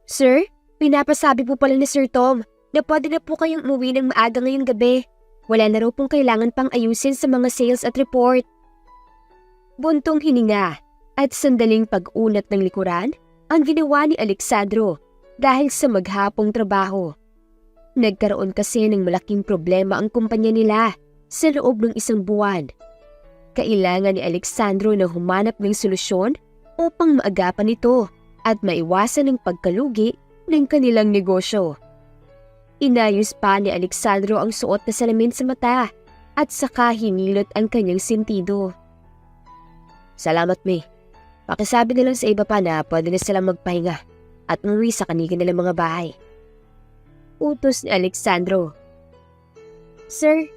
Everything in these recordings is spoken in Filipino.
Sir, pinapasabi po pala ni Sir Tom na pwede na po kayong umuwi ng maaga ngayong gabi. Wala na raw pong kailangan pang ayusin sa mga sales at report. Buntong hininga at sandaling pag-unat ng likuran ang ginawa ni Alexandro dahil sa maghapong trabaho. Nagkaroon kasi ng malaking problema ang kumpanya nila sa loob ng isang buwan. Kailangan ni Alexandro na humanap ng solusyon upang maagapan ito at maiwasan ang pagkalugi ng kanilang negosyo. Inayos pa ni Alexandro ang suot na salamin sa mata at saka hinilot ang kanyang sentido. Salamat, May. Pakisabi na lang sa iba pa na pwede na silang magpahinga at umuwi sa kanilang nilang mga bahay. Utos ni Alexandro. Sir,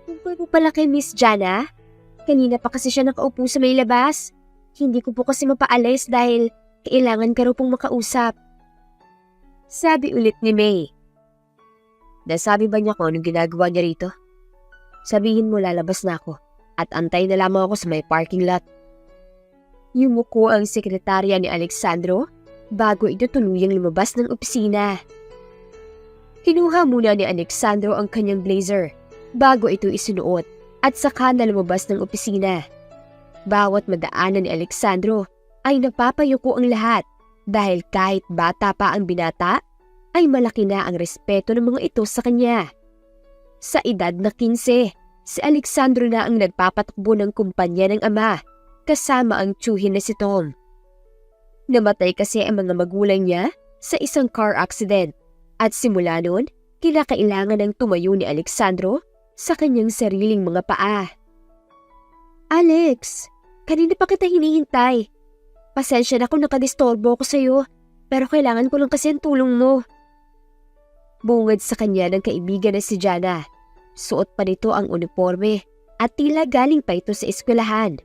tungkol po pala kay Miss Jana? Kanina pa kasi siya nakaupo sa may labas. Hindi ko po kasi mapaalis dahil kailangan ka raw pong makausap. Sabi ulit ni May. Nasabi ba niya kung anong ginagawa niya rito? Sabihin mo lalabas na ako at antay na lamang ako sa may parking lot. Yumuko ang sekretarya ni Alexandro bago ito tuluyang lumabas ng opisina. Kinuha muna ni Alexandro ang kanyang blazer bago ito isunuot at saka na lumabas ng opisina. Bawat madaanan ni Alexandro ay napapayuko ang lahat dahil kahit bata pa ang binata, ay malaki na ang respeto ng mga ito sa kanya. Sa edad na 15, si Alexandro na ang nagpapatakbo ng kumpanya ng ama kasama ang tiyuhin na si Tom. Namatay kasi ang mga magulang niya sa isang car accident at simula noon, kinakailangan ng tumayo ni Alexandro sa kanyang sariling mga paa. Alex, kanina pa kita hinihintay. Pasensya na kung nakadistorbo ko sa'yo, pero kailangan ko lang kasi ang tulong mo. Bungad sa kanya ng kaibigan na si Jana. Suot pa nito ang uniforme at tila galing pa ito sa eskwelahan.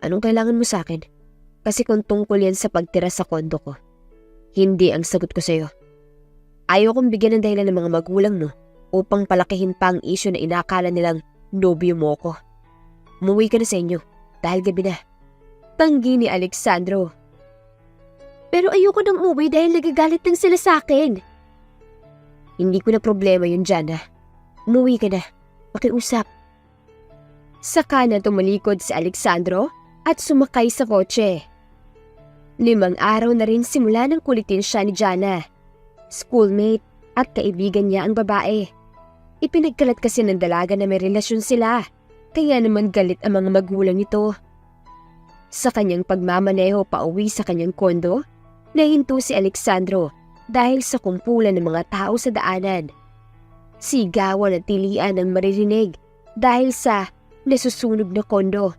Anong kailangan mo sa akin? Kasi kung tungkol yan sa pagtira sa kondo ko, hindi ang sagot ko sa'yo. Ayaw kong bigyan ng dahilan ng mga magulang mo upang palakihin pa ang isyo na inakala nilang nobyo mo ko. Umuwi ka na sa inyo dahil gabi na. Tanggi ni Alexandro. Pero ayoko nang umuwi dahil nagagalit lang sila sa akin. Hindi ko na problema yun, Jana. Umuwi ka na. Pakiusap. Saka na tumalikod si Alexandro at sumakay sa kotse. 5 araw na rin simula nang kulitin siya ni Jana. Schoolmate at kaibigan niya ang babae. Ipinagkalat kasi ng dalaga na may relasyon sila, kaya naman galit ang mga magulang nito. Sa kanyang pagmamaneho pauwi sa kanyang kondo, nahinto si Alexandro dahil sa kumpulan ng mga tao sa daanan. Sigawan at tilian ang maririnig dahil sa nasusunog na kondo.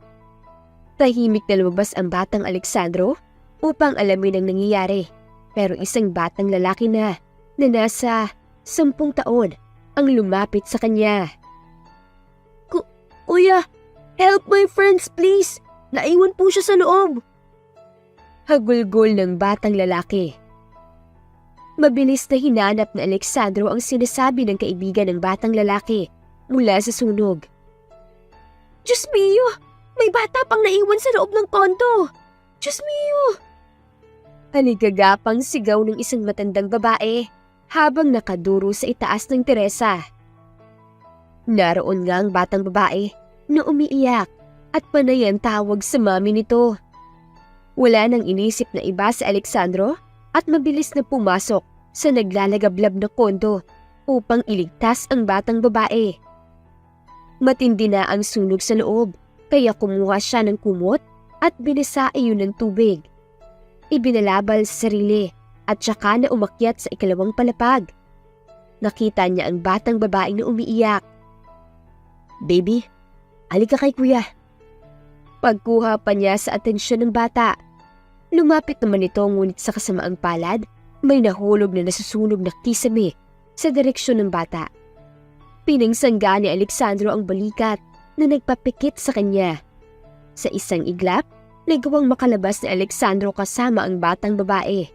Tahimik na lumabas ang batang Alexandro upang alamin ang nangyayari, pero isang batang lalaki na nasa 10 taon ang lumapit sa kanya. Kuya, help my friends please! Naiwan po siya sa loob! Hagulgol ng batang lalaki. Mabilis na hinanap na Alexandro ang sinasabi ng kaibigan ng batang lalaki mula sa sunog. Diyos mio! May bata pang naiwan sa loob ng kondo! Diyos mio! Aligagapang sigaw ng isang matandang babae habang nakaduro sa itaas ng Teresa. Naroon nga ang batang babae na umiiyak at panay ang tawag sa mami nito. Wala nang inisip na iba si Alexandro at mabilis na pumasok sa naglalagablab na kondo upang iligtas ang batang babae. Matindi na ang sunog sa loob kaya kumuha siya ng kumot at binasa iyon ng tubig. Ibinalabal sa sarili at saka na umakyat sa ikalawang palapag. Nakita niya ang batang babae na umiiyak. Baby, halika kay kuya. Pagkuha pa niya sa atensyon ng bata. Lumapit naman ito ngunit sa kasamaang palad, may nahulog na nasusunog na kisame sa direksyon ng bata. Pinangsangga ni Alexandro ang balikat na nagpapikit sa kanya. Sa isang iglap, nagawang makalabas ni Alexandro kasama ang batang babae.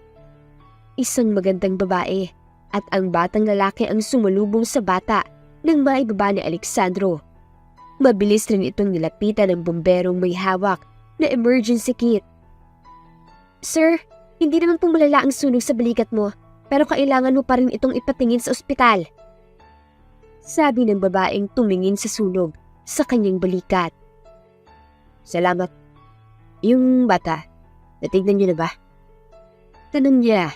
Isang magandang babae at ang batang lalaki ang sumalubong sa bata nang maibaba ni Alexandro. Mabilis rin itong nilapitan ng bomberong may hawak na emergency kit. Sir, Hindi naman po malala ang sunog sa balikat mo, pero kailangan mo pa rin itong ipatingin sa ospital. Sabi ng babaeng tumingin sa sunog sa kanyang balikat. Salamat. Yung bata, natignan niyo na ba? Tanong niya.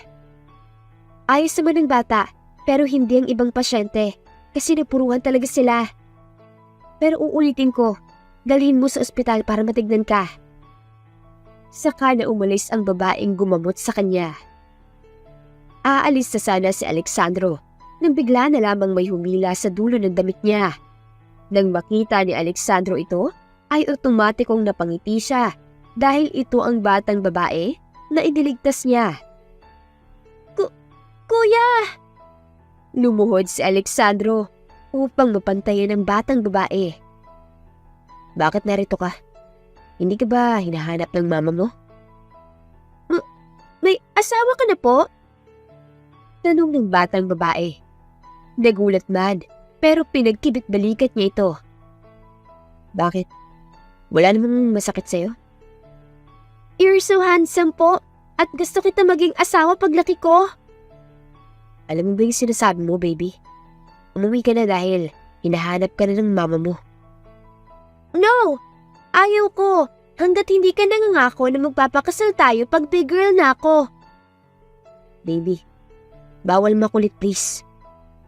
Ayos naman ang bata, pero hindi ang ibang pasyente kasi napuruhan talaga sila. Pero uulitin ko, dalhin mo sa ospital para matignan ka. Saka na umalis ang babaeng gumamot sa kanya. Aalis na sana si Alexandro nang bigla na lamang may humila sa dulo ng damit niya. Nang makita ni Alexandro ito, ay otomatikong napangiti siya dahil ito ang batang babae na iniligtas niya. Kuya! Lumuhod si Alexandro upang mapantayan ang batang babae. Bakit narito ka? Hindi ka ba hinahanap ng mama mo? May asawa ka na po? Tanong ng batang babae. Nagulat man, pero pinagkibit-balikat niya ito. Bakit? Wala namang masakit sa'yo? You're so handsome po, at gusto kita maging asawa paglaki ko. Alam mo ba yung sinasabi mo, baby? Umuwi ka na dahil hinahanap ka na ng mama mo. No! Ayaw ko! Hanggat hindi ka nangangako na magpapakasal tayo pag big girl na ako. Baby, bawal makulit please.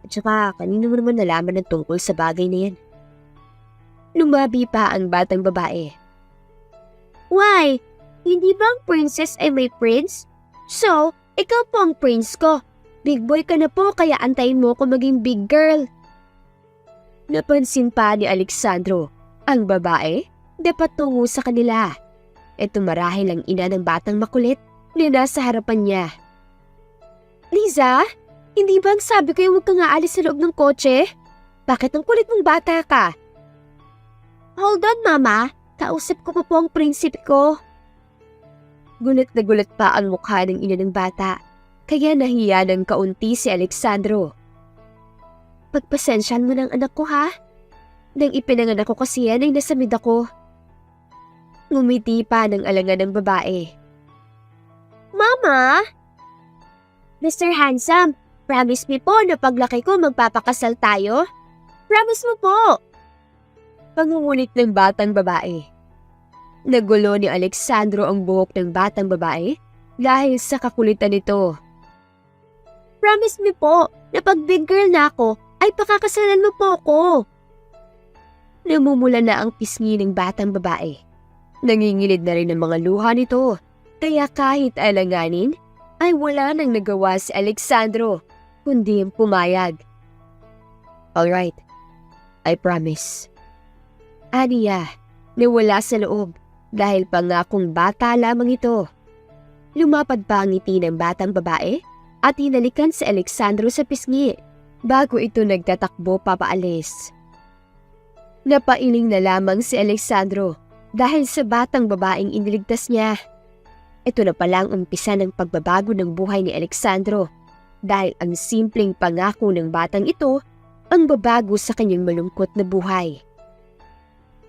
At saka kanino mo naman nalaman ng tungkol sa bagay na yan? Lumabi pa ang batang babae. Why? Hindi ba ang princess ay may prince? So, ikaw po ang prince ko. Big boy ka na po kaya antayin mo ko maging big girl. Napansin pa ni Alexandro ang babae dapat tungo sa kanila. Ito marahil ang ina ng batang makulit na nasa harapan niya. Liza, hindi ba ang sabi ko huwag kang aalis sa loob ng kotse? Bakit ang kulit mong bata ka? Hold on, Mama. Kausap ko pa po ang prinsipe ko. Gulat na gulat pa ang mukha ng ina ng bata, kaya nahiya ng kaunti si Alexandro. Pagpasensyahan mo ng anak ko ha? Nang ipinanganak ko kasi yan ay nasamid ako. Ngumiti pa ng alangan ng babae. Mama! Mr. Handsome, promise me po na paglaki ko magpapakasal tayo? Promise mo po! Pangungulit ng batang babae. Nagulo ni Alexandro ang buhok ng batang babae dahil sa kakulitan nito. Promise me po na pag big girl na ako ay pakakasalan mo po ako. Namumula na ang pisngi ng batang babae. Nangingilid na rin ang mga luha nito, kaya kahit alanganin, ay wala nang nagawa si Alexandro, kundi ang pumayag. Alright, I promise. Aniya, nawala sa loob dahil pangakong bata lamang ito. Lumapad pa ang ngiti ng batang babae at hinalikan si Alexandro sa pisngi bago ito nagtatakbo papaalis. Napailing na lamang si Alexandro dahil sa batang babaeng iniligtas niya. Ito na palang umpisa ng pagbabago ng buhay ni Alexandro dahil ang simpleng pangako ng batang ito ang babago sa kanyang malungkot na buhay.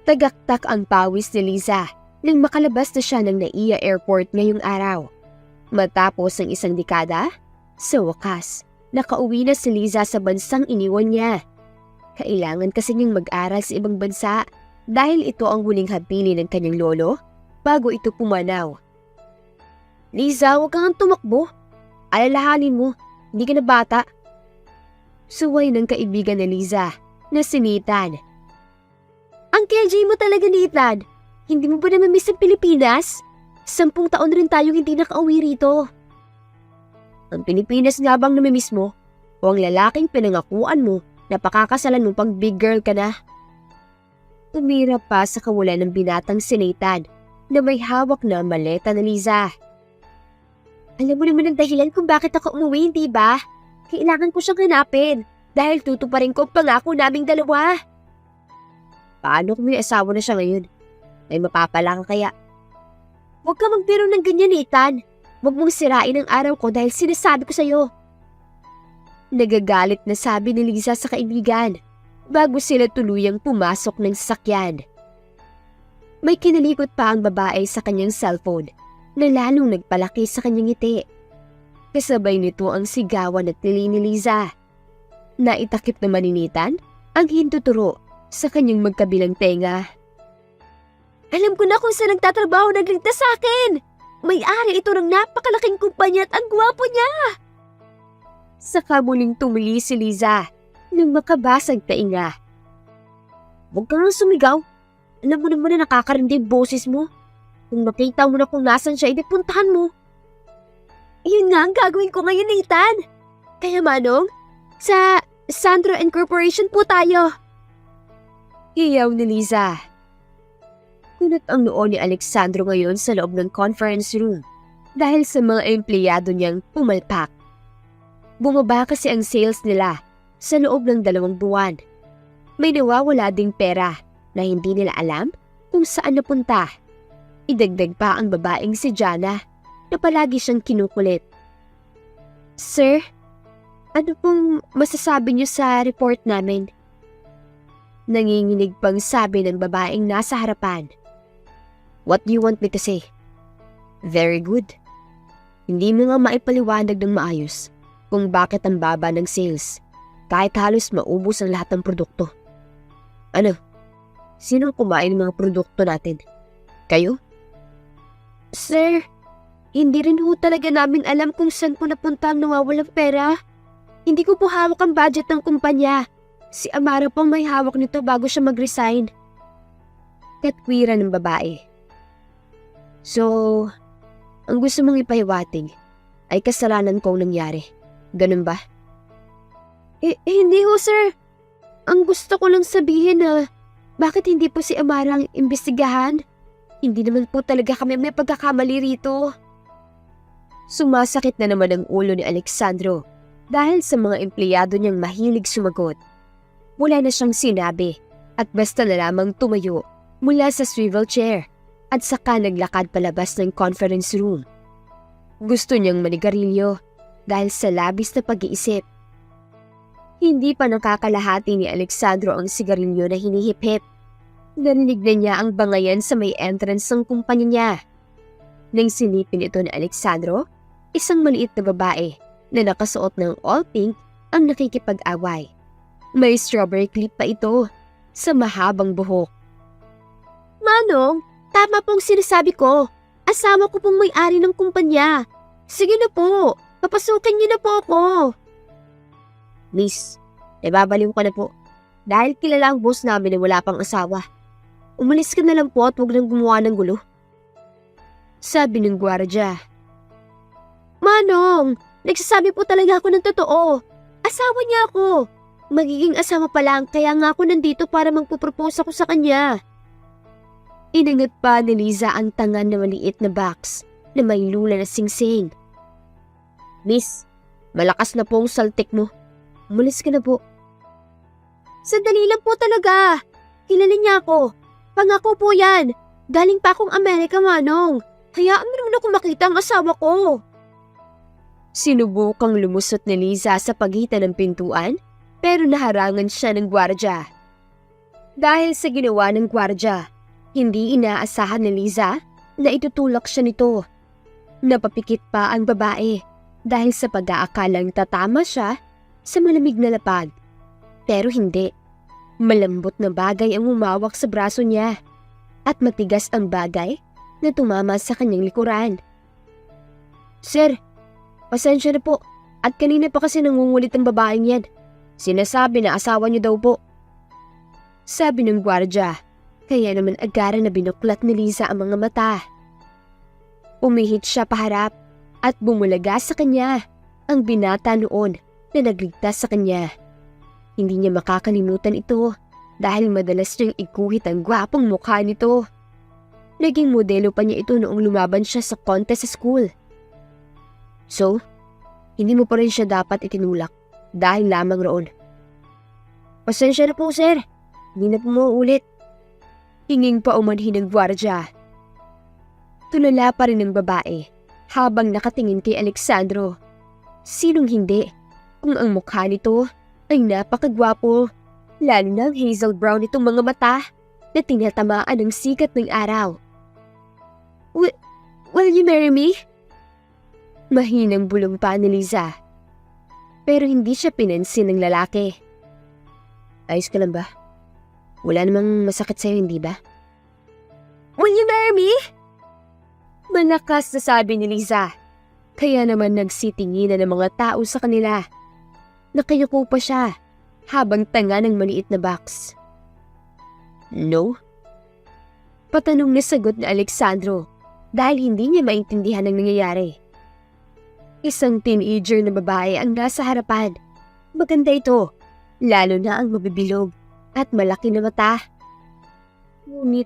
Tagaktak ang pawis ni Liza nang makalabas na siya ng NAIA Airport ngayong araw. Matapos ang isang dekada, sa wakas, nakauwi na si Liza sa bansang iniwan niya. Kailangan kasi niyang mag-aral sa ibang bansa dahil ito ang huling habilin ng kanyang lolo bago ito pumanaw. Liza, huwag kang tumakbo. Alalahanin mo, hindi ka na bata. Suway ng kaibigan ni Liza na si Nathan. Uncle Jay mo talaga, Nathan. Hindi mo ba namimiss ang Pilipinas? 10 taon rin tayong hindi nakauwi rito. Ang Pilipinas nga bang namimiss mo? O ang lalaking pinangakuan mo na pakakasalan mo pag big girl ka na? Tumira pa sa kawalan ng binatang si Nathan na may hawak na maleta na Liza. Alam mo naman ang dahilan kung bakit ako umuwi, hindi ba? Kailangan ko siyang hanapin dahil tutuparin ko ang pangako naming dalawa. Paano kung may asawa na siya ngayon? May mapapala ka kaya? Huwag ka magbiro ng ganyan, Nathan. Huwag mong sirain ang araw ko dahil sinasabi ko sa'yo. Nagagalit na sabi ni Liza sa kaibigan bago sila tuluyang pumasok ng sasakyan. May kinalikot pa ang babae sa kanyang cellphone na lalong nagpalaki sa kanyang ngiti. Kasabay nito ang sigawan at tili ni Liza. Naitakip na maninitan ang hintuturo sa kanyang magkabilang tenga. Alam ko na kung saan nagtatrabaho nagligtas sa akin! May-ari ito ng napakalaking kumpanya at ang gwapo niya! Saka muling tumili si Liza nang makabasag tainga. Huwag kang sumigaw. Alam mo naman na nakakarindi yung boses mo. Kung makita mo na kung nasan siya, puntahan mo. Yun nga ang gagawin ko ngayon, Nathan. Kaya Manong, sa Sandro Incorporation po tayo. Hiyaw ni Liza. Kunot ang noo ni Alexandro ngayon sa loob ng conference room dahil sa mga empleyado niyang pumalpak. Bumaba kasi ang sales nila sa loob ng 2 buwan. May nawawala ding pera na hindi nila alam kung saan napunta. Idagdag pa ang babaeng si Jana na palagi siyang kinukulit. Sir, ano pong masasabi niyo sa report namin? Nanginginig pang sabi ng babaeng nasa harapan. What do you want me to say? Very good. Hindi mo nga maipaliwanag ng maayos kung bakit ang baba ng sales kahit halos maubos ang lahat ng produkto. Ano? Sinong kumain ng mga produkto natin? Kayo? Sir, hindi rin ho talaga namin alam kung saan po napunta ang nawawalang pera. Hindi ko po hawak ang budget ng kumpanya. Si Amara pong may hawak nito bago siya mag-resign. Katwiran ng babae. So, ang gusto mong ipahiwatig ay kasalanan kong nangyari. Ganun ba? Hindi ho, sir. Ang gusto ko lang sabihin na bakit hindi po si Amara ang imbestigahan? Hindi naman po talaga kami may pagkakamali rito. Sumasakit na naman ang ulo ni Alexandro dahil sa mga empleyado niyang mahilig sumagot. Wala na siyang sinabi at basta na lamang tumayo mula sa swivel chair at saka naglakad palabas ng conference room. Gusto niyang manigarilyo dahil sa labis na pag-iisip. Hindi pa nakakalahati ni Alexandro ang sigarilyo na hinihip-hip. Narinig na niya ang bangayan sa may entrance ng kumpanya niya. Nang silipin ito ni Alexandro, isang maliit na babae na nakasuot ng all pink ang nakikipag-away. May strawberry clip pa ito sa mahabang buhok. Manong, tama pong sinasabi ko. Asawa ko pong may-ari ng kumpanya. Sige na po, papasukin niyo na po ako. Miss, nababaliw ka na po. Dahil kilala ang boss namin na wala pang asawa. Umalis ka na lang po at huwag nang gumawa ng gulo. Sabi ng gwardya. Manong, nagsasabi po talaga ako ng totoo. Asawa niya ako. Magiging asawa pa lang kaya nga ako nandito para magpupropose ako sa kanya. Inangat pa ni Liza ang tangan na maliit na box na may lula na singsing. Miss, malakas na po ang saltik mo. Umalis ka na po. Sandali lang po talaga. Kilala niya ako. Pangako po yan. Galing pa akong Amerika, Manong. Hayaan mo naman ako makita ang asawa ko. Sinubukang lumusot ni Liza sa pagitan ng pintuan pero naharangan siya ng gwardya. Dahil sa ginawa ng gwardya, hindi inaasahan ni Liza na itutulak siya nito. Napapikit pa ang babae dahil sa pag-aakalang tatama siya sa malamig na lapag. Pero hindi. Malambot na bagay ang umawak sa braso niya at matigas ang bagay na tumama sa kanyang likuran. Sir, pasensya na po at kanina pa kasi nangungulit ang babaeng yan. Sinasabi na asawa niyo daw po. Sabi ng gwardya, kaya naman agaran na binuklat ni Liza ang mga mata. Umihit siya paharap at bumulaga sa kanya ang binata noon na nagligtas sa kanya. Hindi niya makakalimutan ito dahil madalas niyang ikuhit ang gwapong mukha nito. Naging modelo pa niya ito noong lumaban siya sa contest sa school. So, hindi mo pa rin siya dapat itinulak dahil lamang roon. Pasensya na po, sir. Hindi na po mauulit. Hinging pa umanhin ng gwardya. Tulala pa rin ng babae habang nakatingin kay Alexandro. Sinong hindi kung ang mukha nito ay napakagwapo, lalo na ang hazel brown nitong mga mata na tinatamaan ng sikat ng araw. Will you marry me? Mahinang bulong pa ni Liza. Pero hindi siya pinansin ng lalaki. Ayos ka lang ba? Wala namang masakit sa'yo, hindi ba? Will you marry me? Malakas na sabi ni Liza. Kaya naman nagsitinginan ng mga tao sa kanila. Nakayuko pa siya habang tanga ng maliit na box. No? Patanong na sagot ni Alexandro dahil hindi niya maintindihan ang nangyayari. Isang teenager na babae ang nasa harapan. Maganda ito, lalo na ang mabibilog at malaki na mata. Ngunit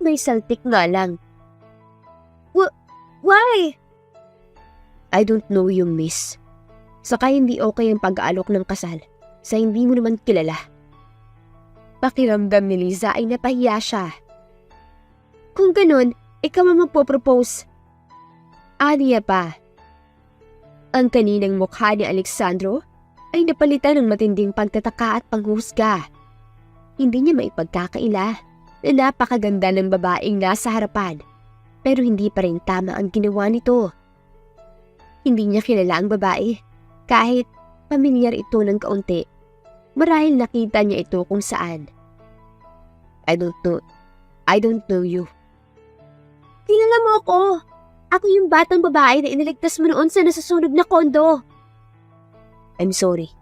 may saltik nga lang. Why? I don't know you, miss. Saka hindi okay ang pag-aalok ng kasal sa hindi mo naman kilala. Pakiramdam ni Liza ay napahiya siya. Kung ganun, ikaw ang magpo-propose. Aniya pa. Ang kaninang mukha ni Alexandro ay napalitan ng matinding pagtataka at panghusga. Hindi niya maipagkakaila na napakaganda ng babaeng nasa harapan, pero hindi pa rin tama ang ginawa nito. Hindi niya kilala ang babae, kahit pamilyar ito ng kaunti. Marahil nakita niya ito kung saan. I don't know you. Kilala mo ako. Ako yung batang babae na iniligtas mo noon sa nasusunog na kondo. I'm sorry.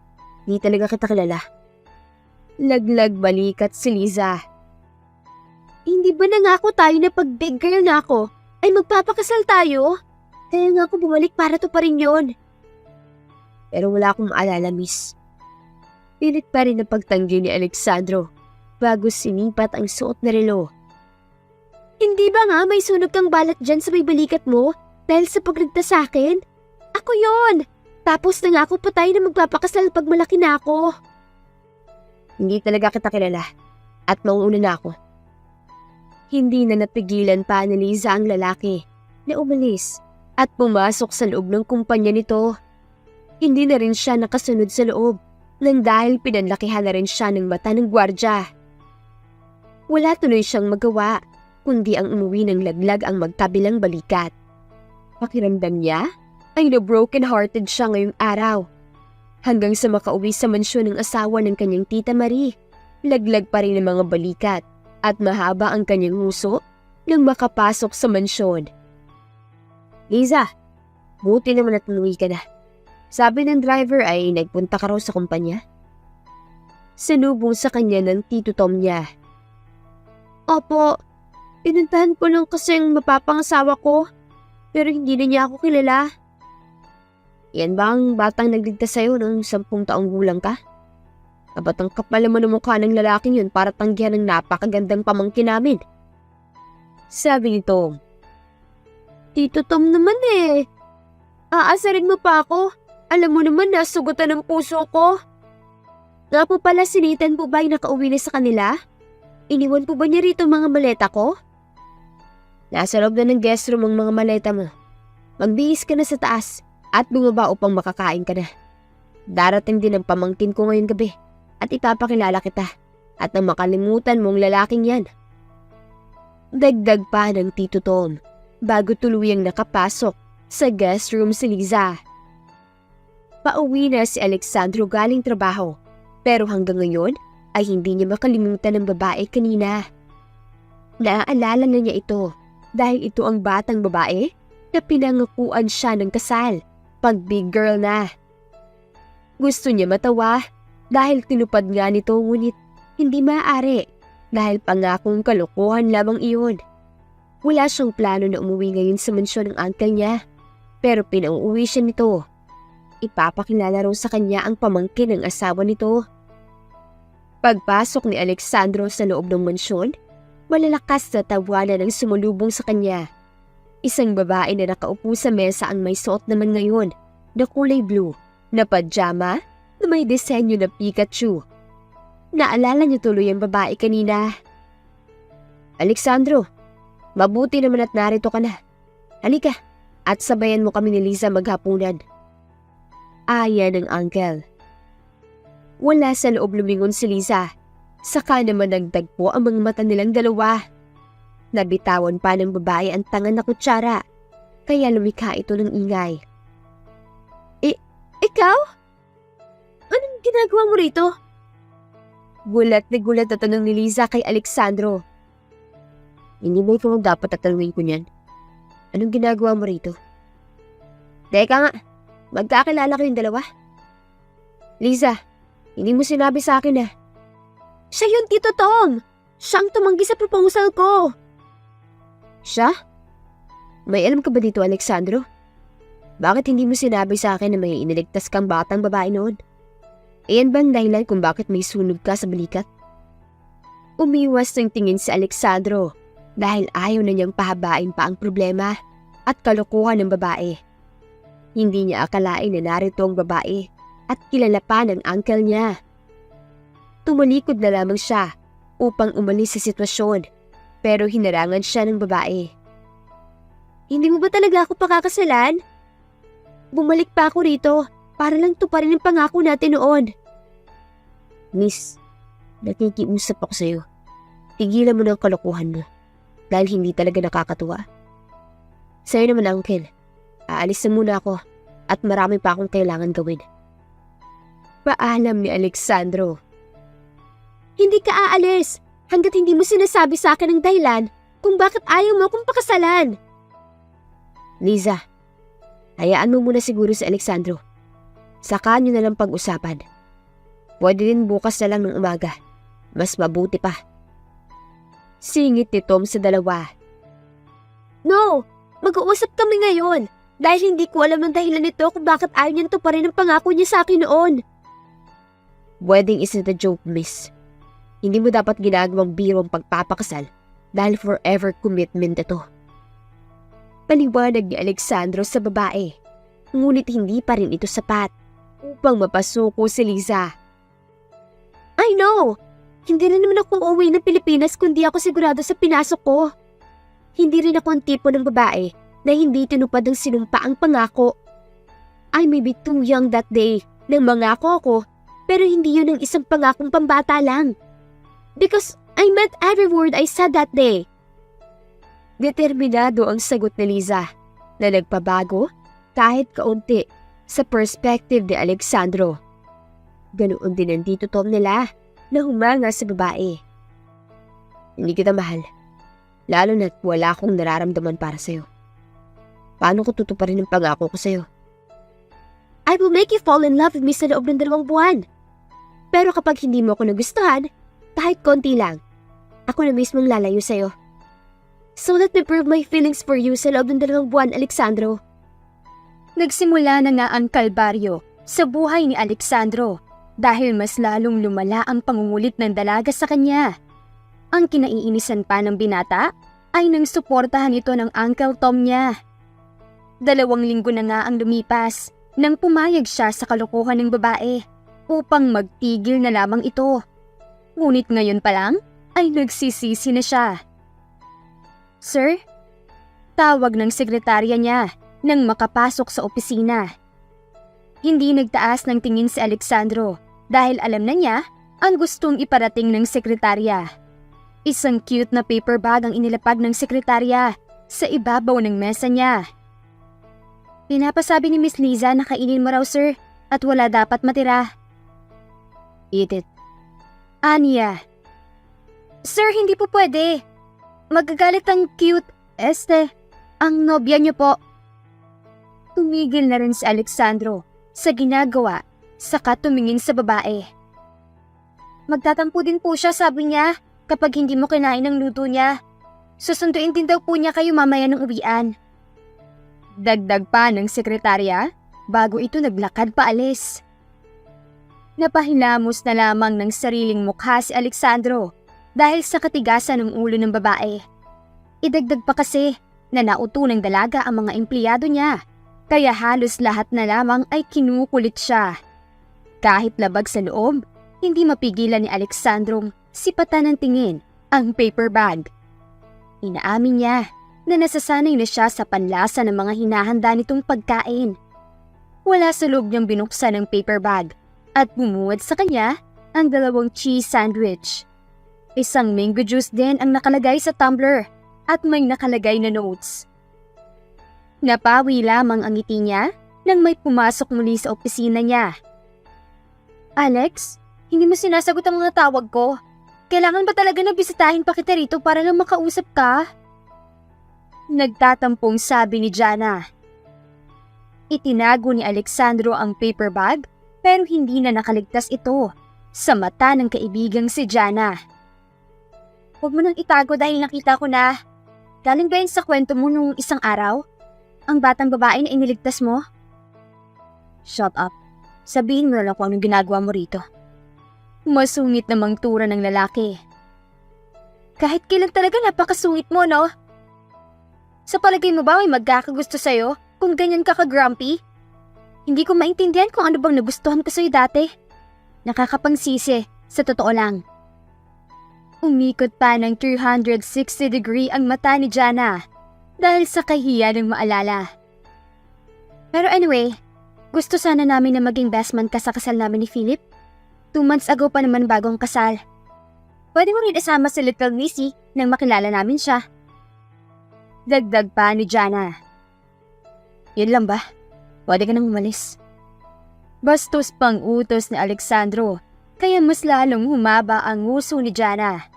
Di talaga kita kilala. Laglag balikat si Liza. Hindi ba nangako tayo na pag big girl na ako, ay magpapakasal tayo? Kaya nga ako bumalik para to pa rin yun. Pero wala akong maalala, miss. Pilit pa rin ang pagtanggi ni Alexandro bago sinipat ang suot na relo. Hindi ba nga may sunog kang balat dyan sa may balikat mo dahil sa pagligtas sa akin? Ako yon. Tapos nangako pa tayo na magpapakasal pag malaki na ako. Hindi talaga kita kilala at mauuna na ako. Hindi na napigilan pa ni Liza ang lalaki na umalis at pumasok sa loob ng kumpanya nito. Hindi na rin siya nakasunod sa loob nang dahil pinanlakihan na rin siya ng mata ng gwardya. Wala tuloy siyang magawa kundi ang umuwi ng laglag ang magkabilang balikat. Pakiramdam niya ay na-broken-hearted siya ngayong araw. Hanggang sa makauwi sa mansyon ng asawa ng kanyang tita Marie, laglag pa rin ang mga balikat at mahaba ang kanyang nguso nang makapasok sa mansyon. Liza, buti naman at umuwi ka na. Sabi ng driver ay nagpunta ka raw sa kumpanya. Sinubong sa kanya ng Tito Tom niya. Opo, pinuntahan ko lang kasi ang mapapangasawa ko, pero hindi na niya ako kilala. Yan ba ang batang nagligtas sa'yo nung 10 taong gulang ka? Kabatang kapal naman ang mukha ng lalaking yun para tanggihan ng napakagandang pamangkin namin. Sabi ni Tom. Tito Tom naman eh. Aasarin mo pa ako. Alam mo naman nasugutan ng puso ko. Nga po pala si Nathan po ba ay nakauwi na sa kanila? Iniwan po ba niya rito mga maleta ko? Nasa loob na ng guest room ang mga maleta mo. Magbihis ka na sa taas at bumaba upang makakain ka na. Darating din ang pamangkin ko ngayong gabi at ipapakilala kita at nang makalimutan mong lalaking yan. Dagdag pa ng Tito Tom bago tuluyang nakapasok sa guest room si Liza. Pauwi na si Alexandro galing trabaho pero hanggang ngayon ay hindi niya makalimutan ng babae kanina. Naaalala na niya ito dahil ito ang batang babae na pinangakuan siya ng kasal pag big girl na. Gusto niya matawa dahil tinupad nga nito ngunit hindi maaari dahil pangakong kalokohan lamang iyon. Wala siyang plano na umuwi ngayon sa mansyon ng uncle niya pero pinauuwi siya nito. Ipapakilala raw sa kanya ang pamangkin ng asawa nito. Pagpasok ni Alexandro sa loob ng mansyon, malalakas na tawanan ang sumulubong sa kanya. Isang babae na nakaupo sa mesa ang may suot naman ngayon na kulay blue na pajama na may disenyo na Pikachu. Naalala niyo tuloy ang babae kanina. Alexandro, mabuti naman at narito ka na. Halika at sabayan mo kami ni Liza maghapunan. Aya ng uncle. Wala sa loob lumingon si Liza. Saka naman nagtagpo ang mga mata nilang dalawa. Nabitawan pa ng babae ang tangan na kutsara kaya lumikha ito ng ingay. Ikaw? Anong ginagawa mo rito? Gulat na tanong ni Liza kay Alexandro. Hindi ba ikaw dapat tatanungin ko niyan? Anong ginagawa mo rito? Teka nga, magkakilala kayong dalawa? Liza, hindi mo sinabi sa akin ah. Siya yun, Tito Tom! Siyang tumanggi sa proposal ko! Siya? May alam ka ba dito, Alexandro? Bakit hindi mo sinabi sa akin na may iniligtas kang batang babae noon? Iyan ba ang dahilan kung bakit may sunog ka sa balikat? Umiwas ng tingin si Alexandro dahil ayaw na niyang pahabain pa ang problema at kalokohan ng babae. Hindi niya akalain na narito ang babae at kilala pa ng uncle niya. Tumalikod na lamang siya upang umalis sa sitwasyon pero hinarangan siya ng babae. Hindi mo ba talaga ako pakakasalan? Bumalik pa ako rito para lang tuparin ang pangako natin noon. Miss, nakikiusap ako sa'yo. Tigilan mo ng kalokohan mo dahil hindi talaga nakakatuwa. Sa'yo naman, Uncle. Aalis na muna ako at marami pa akong kailangan gawin. Paalam ni Alexandro. Hindi ka aalis hanggat hindi mo sinasabi sa akin ang dahilan kung bakit ayaw mo akong pakasalan. Liza, hayaan mo muna siguro si Alexandro. Saka nyo na lang pag-usapan. Pwede din bukas na lang ng umaga. Mas mabuti pa. Singit ni Tom sa dalawa. No! Mag-uusap kami ngayon dahil hindi ko alam ang dahilan nito kung bakit ayaw niyang tuparin ang pangako niya sa akin noon. Wedding isn't a joke, miss. Hindi mo dapat ginagawang biro ang pagpapakasal dahil forever commitment ito. Paliwanag ni Alexandro sa babae, ngunit hindi pa rin ito sapat upang mapasuko si Liza. I know! Hindi rin naman ako uuwi ng Pilipinas kundi ako sigurado sa pinasok ko. Hindi rin ako ang tipo ng babae na hindi tinupad ng sinumpaang pangako. I may be too young that day nang mangako ako pero hindi yun ang isang pangakong pambata lang. Because I meant every word I said that day. Determinado ang sagot ni Liza na nagpabago kahit kaunti sa perspective ni Alexandro. Ganoon din ang Tito Tom nila na humanga sa babae. Hindi kita mahal, lalo na't wala akong nararamdaman para sa'yo. Paano ko tutuparin ang pangako ko sa'yo? I will make you fall in love with me sa loob ng 2 buwan. Pero kapag hindi mo ako nagustuhan, kahit konti lang, ako na mismong lalayo sa'yo. So let me prove my feelings for you sa loob ng 2 buwan, Alexandro. Nagsimula na nga ang kalbaryo sa buhay ni Alexandro dahil mas lalong lumala ang pangungulit ng dalaga sa kanya. Ang kinaiinisan pa ng binata ay nang suportahan ito ng Uncle Tom niya. 2 linggo na nga ang lumipas nang pumayag siya sa kalokohan ng babae upang magtigil na lamang ito. Ngunit ngayon pa lang ay nagsisisi na siya. Sir? Tawag ng sekretarya niya nang makapasok sa opisina. Hindi nagtaas ng tingin si Alexandro dahil alam na niya ang gustong iparating ng sekretarya. Isang cute na paper bag ang inilapag ng sekretarya sa ibabaw ng mesa niya. Pinapasabi ni Miss Liza na kainin mo raw, sir, at wala dapat matira. Eat it. Anya. Sir, hindi po pwede. Magagalit ang cute, ang nobya niyo po. Tumigil na rin si Alexandro sa ginagawa, saka tumingin sa babae. Magtatampo din po siya, sabi niya, kapag hindi mo kinain ang luto niya. Susunduin din daw po niya kayo mamaya ng uwian. Dagdag pa ng sekretarya bago ito naglakad paalis. Napahilamos na lamang ng sariling mukha si Alexandro dahil sa katigasan ng ulo ng babae. Idagdag pa kasi na nauto ng dalaga ang mga empleyado niya, kaya halos lahat na lamang ay kinukulit siya. Kahit labag sa loob, hindi mapigilan ni Alexandrong sipatan ng tingin ang paper bag. Inaamin niya na nasasanay na siya sa panlasa ng mga hinahanda nitong pagkain. Wala sa loob niyang binuksan ang paper bag at bumuwad sa kanya ang 2 cheese sandwich. Isang mango juice din ang nakalagay sa tumbler at may nakalagay na notes. Napawi lamang ang ngiti niya nang may pumasok muli sa opisina niya. Alex, hindi mo sinasagot ang mga tawag ko. Kailangan ba talaga na bisitahin pa kita rito para lang makausap ka? Nagtatampong sabi ni Jana. Itinago ni Alexandro ang paper bag pero hindi na nakaligtas ito sa mata ng kaibigang si Jana. Huwag mo nang itago dahil nakita ko na. Galing ba yun sa kwento mo nung isang araw? Ang batang babae na iniligtas mo? Shut up. Sabihin mo na lang kung anong ginagawa mo rito. Masungit namang tura ng lalaki. Kahit kailan talaga napakasungit mo, no? Sa palagay mo ba may magkakagusto sa'yo kung ganyan ka ka-grumpy? Hindi ko maintindihan kung ano bang nagustuhan ko sa'yo dati. Nakakapangsisi, sa totoo lang. Umikot pa ng 360 degree ang mata ni Jana dahil sa kahiya ng maalala. Pero anyway, gusto sana namin na maging best man ka sa kasal namin ni Philip. 2 months ago pa naman bagong kasal. Pwede mo rin isama si Little Missy nang makilala namin siya. Dagdag pa ni Jana. Yun lang ba? Pwede ka nang umalis. Bastos pang utos ni Alexandro, kaya mas lalong humaba ang nguso ni Jana.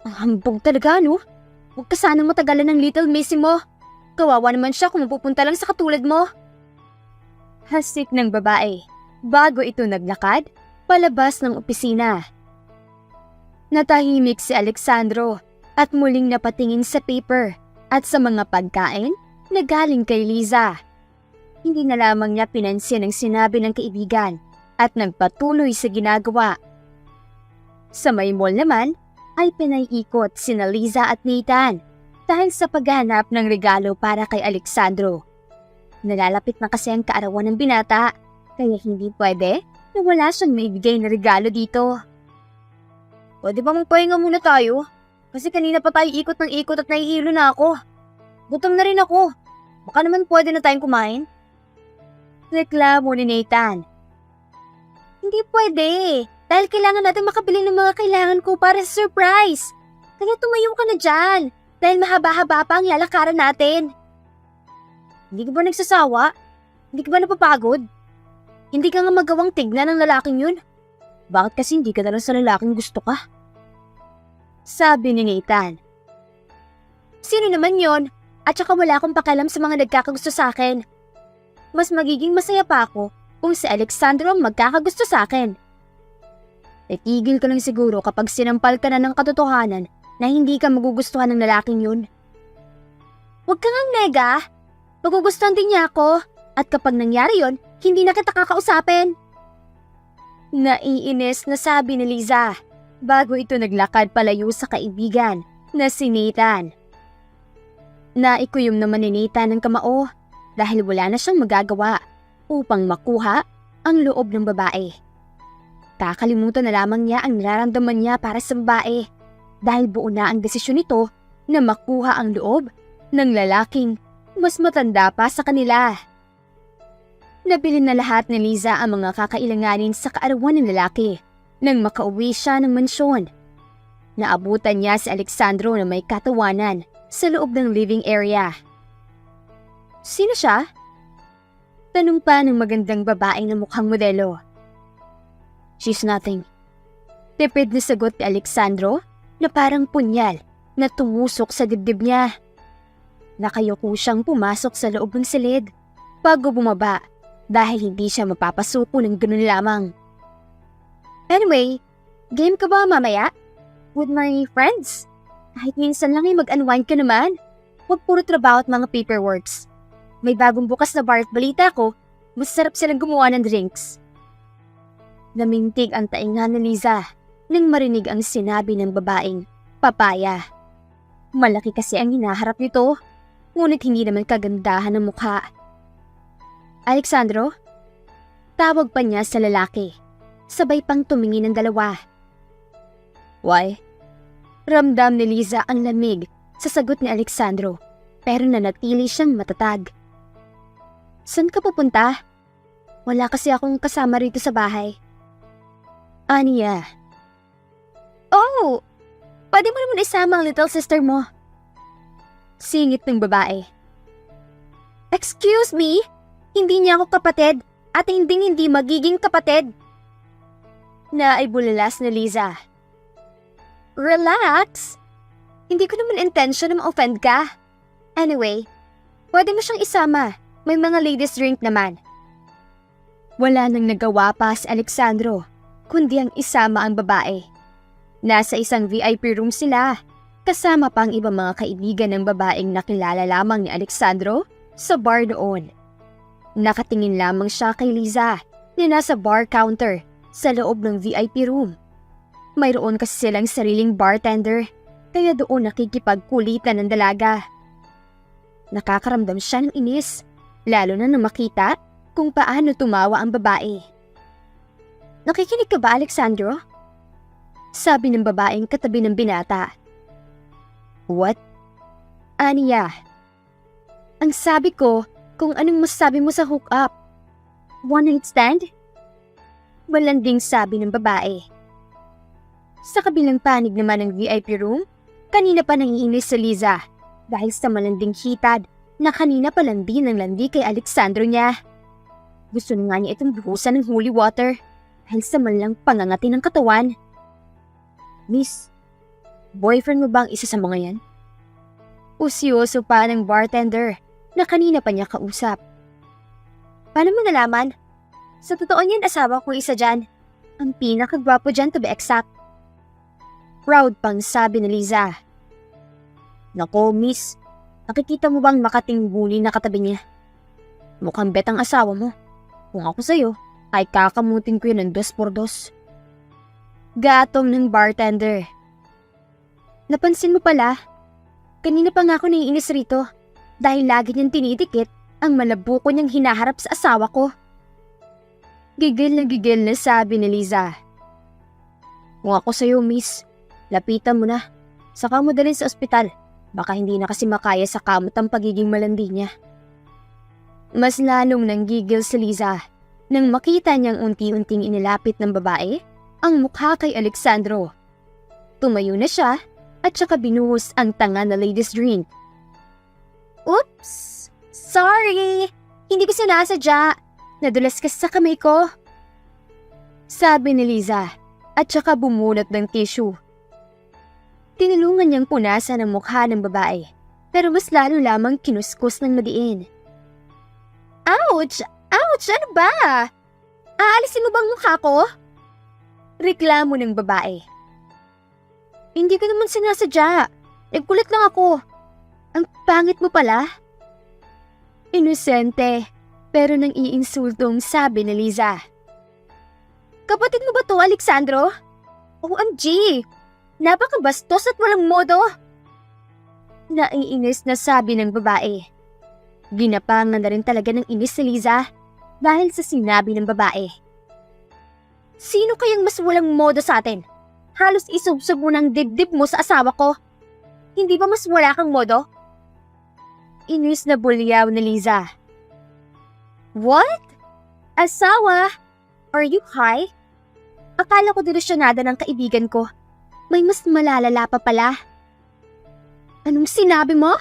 Ang hambog talaga, no? Huwag ka sanang matagalan ng Little Missy mo. Kawawa naman siya kung mapupunta lang sa katulad mo. Hasik ng babae bago ito naglakad palabas ng opisina. Natahimik si Alexandro at muling napatingin sa paper at sa mga pagkain na galing kay Liza. Hindi na lamang niya pinansin ang sinabi ng kaibigan at nagpatuloy sa ginagawa. Sa may mall naman ay pinaiikot sina Liza at Nathan dahil sa paghanap ng regalo para kay Alexandro. Nalalapit na kasi ang kaarawan ng binata kaya hindi pwede na wala siyang maibigay na regalo dito. Pwede ba magpahinga muna tayo? Kasi kanina pa tayo ikot ng ikot at nahihilo na ako. Gutom na rin ako. Baka naman pwede na tayong kumain? Reklamo ni Nathan. Hindi pwede. Dahil kailangan natin makabili ng mga kailangan ko para sa surprise. Kaya tumayo ka na dyan. Dahil mahaba-haba pa ang lalakaran natin. Hindi ka ba nagsasawa? Hindi ka ba napapagod? Hindi ka nga magawang tignan ng lalaking yun. Bakit kasi hindi ka na lang sa lalaking gusto ka? Sabi ni Nathan. Sino naman yon? At saka wala akong pakialam sa mga nagkakagusto sa akin. Mas magiging masaya pa ako kung si Alexandro ang magkakagusto sa akin. Itigil ka lang siguro kapag sinampal ka na ng katotohanan na hindi ka magugustuhan ng lalaking yun. Huwag kang nega. Magugustuhan din niya ako. At kapag nangyari yon, hindi na kita kakausapin. Naiinis na sabi ni Liza bago ito naglakad palayo sa kaibigan na si Nathan. Naikuyom naman ni Nathan ng kamao dahil wala na siyang magagawa upang makuha ang loob ng babae. Kakalimutan na lamang niya ang nararamdaman niya para sa babae dahil buo na ang desisyon nito na makuha ang loob ng lalaking mas matanda pa sa kanila. Nabili na lahat ni Liza ang mga kakailanganin sa kaarawan ng lalaki nang makauwi siya ng mansyon. Naabutan niya si Alexandro na may katawanan sa loob ng living area. Sino siya? Tanong pa ng magandang babae na mukhang modelo. She's nothing. Tipid na sagot ni Alexandro na parang punyal na tumusok sa dibdib niya. Nakayuko siyang pumasok sa loob ng silid bago bumaba dahil hindi siya mapapasuko ng ganun lamang. Anyway, game ka ba mamaya? With my friends? Kahit minsan lang ay mag-unwind ka naman. Huwag puro trabaho at mga paperworks. May bagong bukas na bar at balita ko, masarap silang gumawa ng drinks. Namintig ang tainga ni Liza nang marinig ang sinabi ng babaeng papaya. Malaki kasi ang hinaharap nito, ngunit hindi naman kagandahan ng mukha. Alexandro? Tawag pa niya sa lalaki. Sabay pang tumingin ng dalawa. Why? Ramdam ni Liza ang lamig sa sagot ni Alexandro, pero nanatili siyang matatag. Saan ka pupunta? Wala kasi akong kasama rito sa bahay. Aniya. Oh! Pwede mo naman isama ang little sister mo. Singit ng babae. Excuse me? Hindi niya ako kapatid at hindi magiging kapatid. Naibulalas na Liza. Relax. Hindi ko naman intention na ma-offend ka. Anyway, pwede mo siyang isama. May mga ladies drink naman. Wala nang nagawa pa si Alexandro, kundi ang isama ang babae. Nasa isang VIP room sila, kasama pa ang ibang mga kaibigan ng babaeng nakilala lamang ni Alexandro sa bar noon. Nakatingin lamang siya kay Liza na nasa bar counter sa loob ng VIP room. Mayroon kasi silang sariling bartender, kaya doon nakikipagkulitan ng dalaga. Nakakaramdam siya ng inis, lalo na nang makita kung paano tumawa ang babae. Nakikinig ka ba, Alexandro? Sabi ng babaeng katabi ng binata. What? Aniya. Ang sabi ko, kung anong masabi mo sa hookup. One night stand? Malanding sabi ng babae. Sa kabilang panig naman ng VIP room, kanina pa nangiinis si Liza dahil sa malanding hitad na kanina pa landi ng landi kay Alexandro niya. Gusto na nga niya itong buhusan ng holy water dahil sa malang pangangati ng katawan. Miss, boyfriend mo ba ang isa sa mga yan? Usyoso pa ng bartender na kanina pa niya kausap. Paano mo nalaman? Sa totoo niyan asawa ko isa dyan. Ang pinakagwapo dyan to be exact. Proud pang sabi ni Liza. Nako miss, nakikita mo bang makating bully na katabi niya? Mukhang bet ang asawa mo. Kung ako sa'yo, ay kakamutin ko yun ng 2x2. Gatong ng bartender. Napansin mo pala, kanina pa nga ako naiinis rito dahil lagi niyang tinidikit ang malabuko niyang hinaharap sa asawa ko. Gigil na sabi ni Liza. Kung ako sa'yo miss, lapitan mo na. Saka mo dalhin sa ospital. Baka hindi na kasi makaya sa kamot ang pagiging malandi niya. Mas lalong nanggigil si Liza nang makita niyang unti-unting inilapit ng babae ang mukha kay Alexandro. Tumayo na siya at saka binuhos ang tanga na ladies drink. Oops! Sorry! Hindi ko sinasadya. Nadulas kasi sa kamay ko. Sabi ni Liza at saka bumunot ng tissue. Tinulungan niyang punasan ang mukha ng babae pero mas lalo lamang kinuskus ng madiin. Ouch! Ouch! Ano ba? Aalisin mo bang mukha ko? Reklamo ng babae. Hindi ko naman sinasadya. Nagkulit lang ako. Ang pangit mo pala. Inosente, pero nang iinsultong sabi ni Liza. Kapatid mo ba to, Alexandro? OMG! Napakabastos at walang modo! Naiinis na sabi ng babae. Ginapangan na rin talaga ng inis si Liza dahil sa sinabi ng babae. Sino kayang mas walang modo sa atin? Halos isubsob mo ng dibdib mo sa asawa ko. Hindi ba mas wala kang modo? Inis na bulyaw ni Liza. What? Asawa? Are you high? Akala ko delusyonada ng kaibigan ko. May mas malalala pa pala. Anong sinabi mo?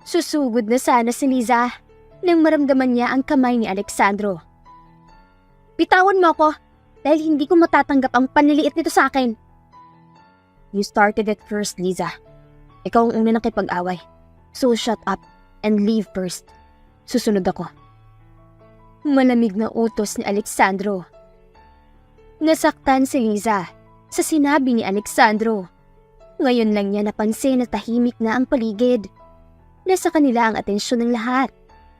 Susugod na sana si Liza nang maramdaman niya ang kamay ni Alexandro. Bitawan mo ako dahil hindi ko matatanggap ang panliliit nito sa akin. You started it first, Liza. Ikaw ang una nakipag-away. So shut up and leave first. Susunod ako. Malamig na utos ni Alexandro. Nasaktan si Liza sa sinabi ni Alexandro. Ngayon lang niya napansin na tahimik na ang paligid. Nasa kanila ang atensyon ng lahat.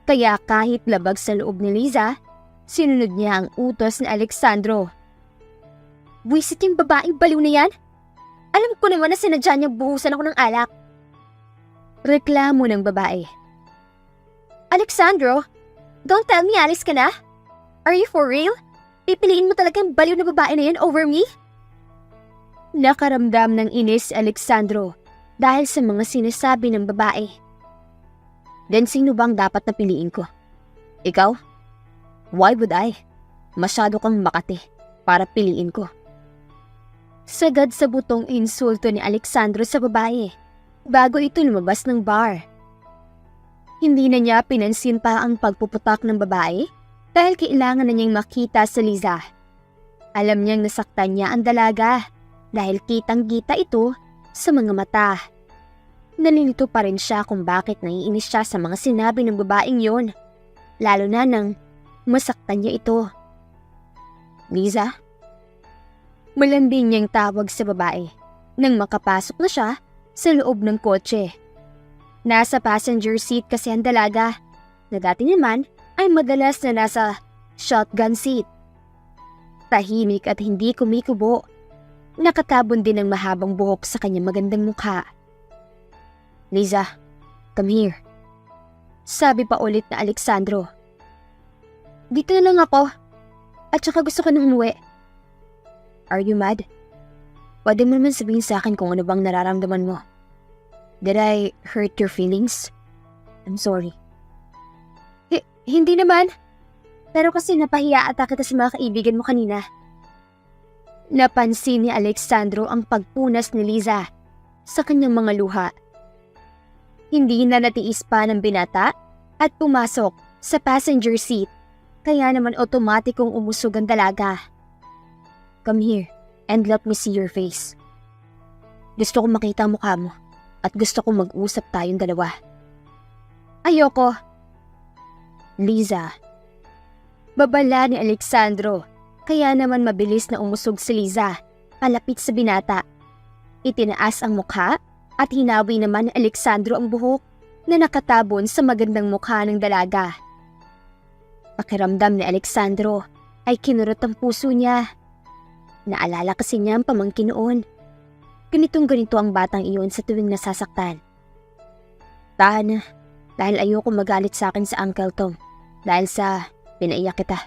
Kaya kahit labag sa loob ni Liza, sinunod niya ang utos ni Alexandro. Buwisit yung babaeng baliw na yan? Alam ko naman na sinadya niyang buhusan ako ng alak. Reklamo ng babae. Alexandro, don't tell me alis ka na? Are you for real? Pipiliin mo talaga yung baliw na babae na yan over me? Nakaramdam ng inis si Alexandro dahil sa mga sinasabi ng babae. Then sino bang dapat na piliin ko? Ikaw? Why would I? Masyado kang makati para piliin ko. Sagad sa butong insulto ni Alexandro sa babae bago ito lumabas ng bar. Hindi na niya pinansin pa ang pagpuputak ng babae dahil kailangan na niyang makita si Liza. Alam niyang nasaktan niya ang dalaga dahil kitang-kita ito sa mga mata. Nalilito pa rin siya kung bakit naiinis siya sa mga sinabi ng babaeng yon, lalo na nang masaktan niya ito. Liza? Malambing niyang tawag sa babae nang makapasok na siya sa loob ng kotse. Nasa passenger seat kasi ang dalaga, na dati naman ay madalas na nasa shotgun seat. Tahimik at hindi kumikubo. Nakatabon din ng mahabang buhok sa kanyang magandang mukha. Liza, come here. Sabi pa ulit na Alexandro. Dito na lang ako. At saka gusto ko nang umuwi. Are you mad? Pwede mo naman sabihin sa akin kung ano bang nararamdaman mo. Did I hurt your feelings? I'm sorry. Hindi naman. Pero kasi napahiya ata kita sa mga kaibigan mo kanina. Napansin ni Alexandro ang pagpunas ni Liza sa kanyang mga luha. Hindi na natiis pa ng binata at pumasok sa passenger seat, kaya naman otomatikong umusog ang dalaga. Come here and let me see your face. Gusto kong makita ang mukha mo at gusto kong mag-usap tayong dalawa. Ayoko. Liza. Babala ni Alexandro, kaya naman mabilis na umusog si Liza palapit sa binata. Itinaas ang mukha at hinawi naman ni Alexandro ang buhok na nakatabon sa magandang mukha ng dalaga. Pakiramdam ni Alexandro ay kinurot ang puso niya. Naalala kasi niya ang pamangkin noon. Ganitong-ganito ang batang iyon sa tuwing nasasaktan. Tahan na, dahil ayoko magalit sa akin sa Uncle Tom dahil sa pinaiyak kita.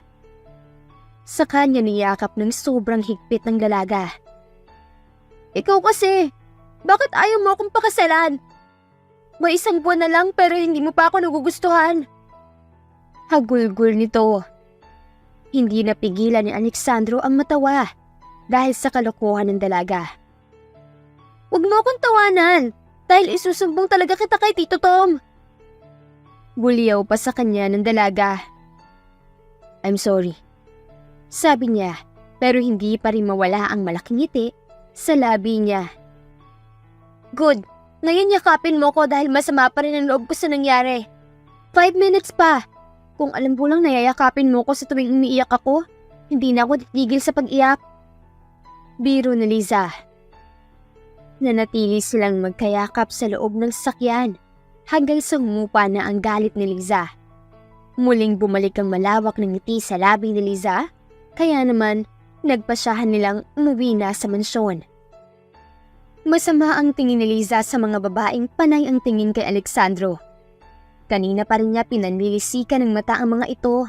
Sa kanya niyakap ng sobrang higpit ng dalaga. Ikaw kasi, bakit ayaw mo akong pakasalan? May 1 buwan na lang pero hindi mo pa ako nagugustuhan. Hagulgul nito. Hindi napigilan ni Alexandro ang matawa dahil sa kalokohan ng dalaga. Huwag mo akong tawanan dahil isusumbong talaga kita kay Tito Tom. Buliyaw pa sa kanya ng dalaga. I'm sorry. Sabi niya, pero hindi pa rin mawala ang malaking ngiti sa labi niya. Good. Ngayon yakapin mo ko dahil masama pa rin ang loob ko sa nangyari. 5 minutes pa. Kung alam mo lang nayayakapin mo ko sa tuwing umiiyak ako, hindi na ako titigil sa pag-iyak. Biro ni Liza. Nanatili silang magkayakap sa loob ng sasakyan hanggang sa humupa na ang galit ni Liza. Muling bumalik ang malawak ng ngiti sa labi ni Liza, kaya naman nagpasyahan nilang umuwi na sa mansyon. Masama ang tingin ni Liza sa mga babaeng panay ang tingin kay Alexandro. Kanina pa rin niya pinanlilisikan ng mata ang mga ito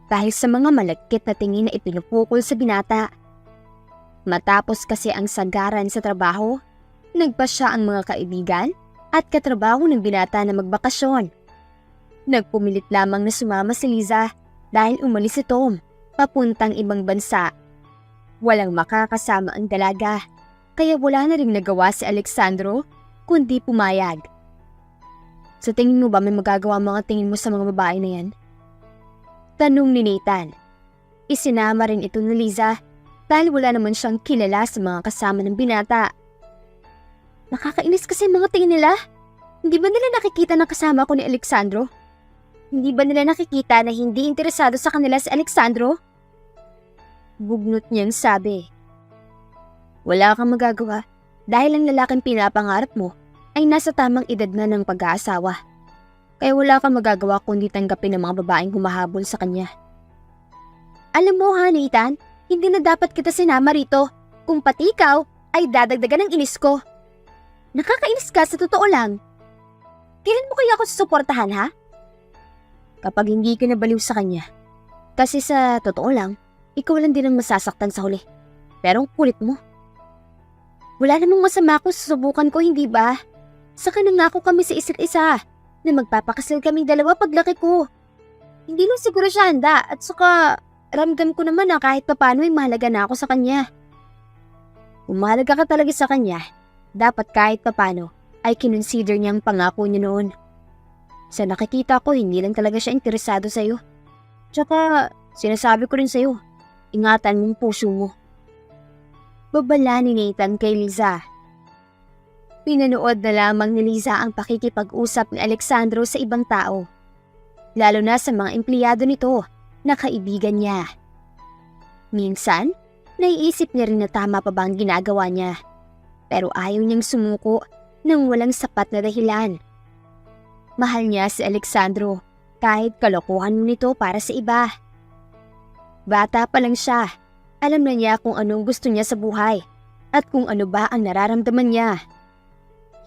dahil sa mga malagkit na tingin na ipinupukol sa binata. Matapos kasi ang sagaran sa trabaho, nagpasya ang mga kaibigan at katrabaho ng binata na magbakasyon. Nagpumilit lamang na sumama si Liza dahil umalis si Tom papuntang ibang bansa. Walang makakasama ang dalaga, kaya wala na rin nagawa si Alexandro kundi pumayag. Sa tingin mo ba may magagawa mga tingin mo sa mga babae na yan? Tanong ni Nathan. Isinama rin ito ni Liza dahil wala naman siyang kilala sa mga kasama ng binata. Nakakainis kasi mga tingin nila. Hindi ba nila nakikita na kasama ko ni Alexandro? Hindi ba nila nakikita na hindi interesado sa kanila si Alexandro? Bugnot niyang sabi. Wala kang magagawa dahil ang lalaking pinapangarap mo ay nasa tamang edad na ng pag-aasawa. Kaya wala kang magagawa kundi tanggapin ng mga babaeng humahabol sa kanya. Alam mo ha, Nathan, hindi na dapat kita sinama rito. Kung pati ikaw ay dadagdagan ng inis ko. Nakakainis ka sa totoo lang. Kailan mo kaya ako susuportahan ha? Kapag hindi ka nabaliw sa kanya. Kasi sa totoo lang, ikaw lang din ang masasaktan sa huli. Pero ang kulit mo. Wala namang masama kung susubukan ko, hindi ba? Saka nangako kami sa isa't isa na magpapakasal kaming dalawa paglaki ko. Hindi lang siguro siya handa at saka ramdam ko naman na kahit papano ay mahalaga na ako sa kanya. Kung mahalaga ka talaga sa kanya, dapat kahit papano ay kinonsider niya ang pangako niya noon. Sa nakikita ko, hindi lang talaga siya interesado sa'yo. Tsaka, sinasabi ko rin sa'yo, ingatan mong puso mo. Babala ni Nathan kay Liza. Pinanood na lamang ni Liza ang pakikipag-usap ni Alexandro sa ibang tao. Lalo na sa mga empleyado nito na kaibigan niya. Minsan, naiisip niya rin na tama pa ba ang ginagawa niya. Pero ayaw niyang sumuko nang walang sapat na dahilan. Mahal niya si Alexandro kahit kalokohan mo nito para sa iba. Bata pa lang siya, alam na niya kung anong gusto niya sa buhay at kung ano ba ang nararamdaman niya.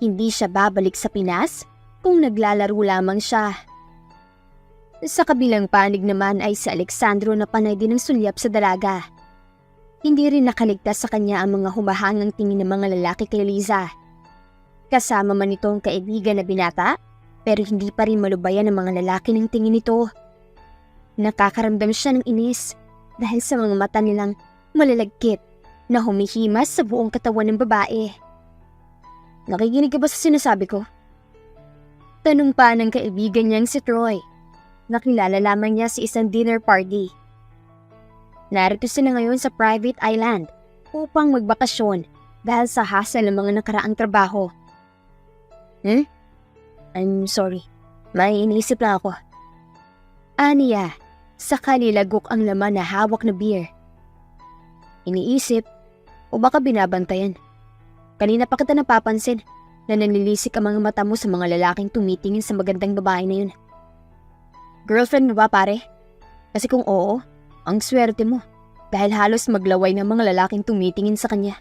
Hindi siya babalik sa Pinas kung naglalaro lamang siya. Sa kabilang panig naman ay si Alexandro na panay din ng sulyap sa dalaga. Hindi rin nakaligtas sa kanya ang mga humahangang tingin ng mga lalaki kay Liza. Kasama man itong kaibigan na binata, pero hindi pa rin malubayan ng mga lalaki ng tingin nito. Nakakaramdam siya ng inis dahil sa mga mata nilang malalagkit na humihimas sa buong katawan ng babae. Nakikinig ka ba sa sinasabi ko? Tanong pa ng kaibigan niyang si Troy. Nakilala lamang niya sa isang dinner party. Narito sila ngayon sa private island upang magbakasyon dahil sa hassle ng mga nakaraang trabaho. I'm sorry. May iniisip lang ako. Aniya, saka nilagok ang laman na hawak na beer. Iniisip o baka binabantayan. Kanina pa kita napapansin na nanlilisik ang mga mata mo sa mga lalaking tumitingin sa magandang babae na yun. Girlfriend mo ba pare? Kasi kung oo, ang swerte mo dahil halos maglaway ng mga lalaking tumitingin sa kanya.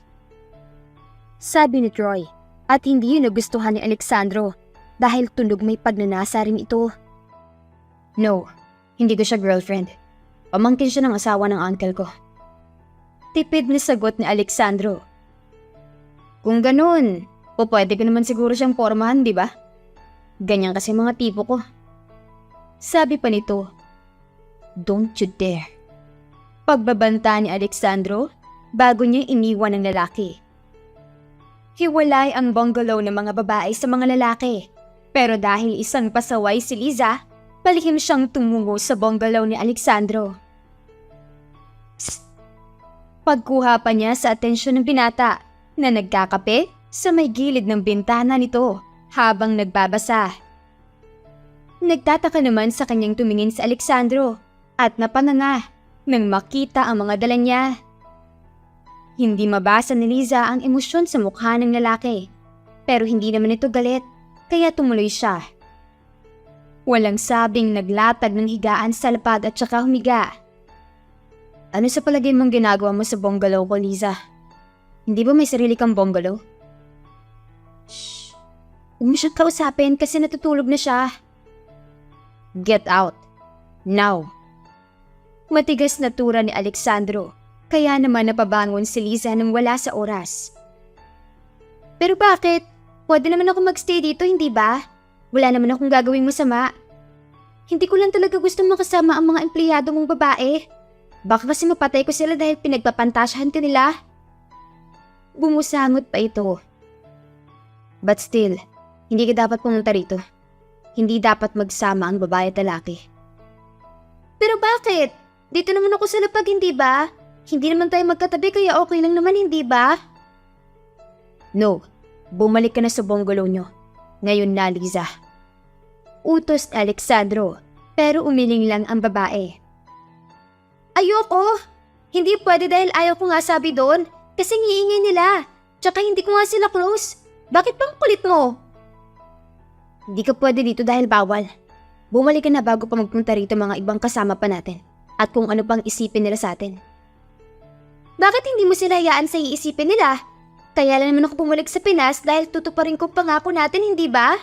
Sabi ni Troy at hindi yun nagustuhan ni Alexandro dahil tunog may pagnanasa rin ito. No, hindi ko siya girlfriend. Pamangkin siya ng asawa ng uncle ko. Tipid na sagot ni Alexandro. Kung ganun, pwede ko naman siguro siyang pormahan, di ba? Ganyan kasi mga tipo ko. Sabi pa nito, don't you dare. Pagbabanta ni Alexandro bago niya iniwan ng lalaki. Hiwalay ang bungalow ng mga babae sa mga lalaki. Pero dahil isang pasaway si Liza, palihim siyang tumungo sa bungalow ni Alexandro. Psst! Pagkuha pa niya sa atensyon ng binata na nagkakape sa may gilid ng bintana nito habang nagbabasa. Nagtataka naman sa kanyang tumingin si Alexandro at napanganga nang makita ang mga dala niya. Hindi mabasa ni Liza ang emosyon sa mukha ng lalaki, pero hindi naman ito galit, kaya tumuloy siya. Walang sabing naglatag ng higaan sa lapad at saka humiga. Ano sa palagay mong ginagawa mo sa bungalow ko, Liza? Hindi ba may sarili kang bungalow? Shh! Huwag mo siyang kausapin kasi natutulog na siya. Get out. Now. Matigas na tura ni Alexandro, kaya naman napabangon si Liza nang wala sa oras. Pero bakit? Pwede naman ako magstay dito, hindi ba? Wala naman akong gagawing masama. Hindi ko lang talaga gusto makasama ang mga empleyado mong babae. Baka kasi mapatay ko sila dahil pinagpapantasyahan ka nila. Bumusangot pa ito. But still, hindi ka dapat pumunta rito. Hindi dapat magsama ang babae at lalaki. Pero bakit? Dito naman ako sa lapag, hindi ba? Hindi naman tayo magkatabi kaya okay lang naman, hindi ba? No, bumalik ka na sa bungalow nyo. Ngayon na, Liza. Utos ni Alexandro, pero umiling lang ang babae. Ayoko! Hindi pwede dahil ayaw ko nga sabi doon. Kasi ngiingay nila. Tsaka hindi ko nga sila close. Bakit bang kulit mo? Hindi ka pwede dito dahil bawal. Bumalik ka na bago pa magpunta rito mga ibang kasama pa natin. At kung ano pang isipin nila sa atin. Bakit hindi mo sila hayaan sa iisipin nila? Kaya lang naman ako bumalik sa Pinas dahil tutuparin ko pangako natin, hindi ba?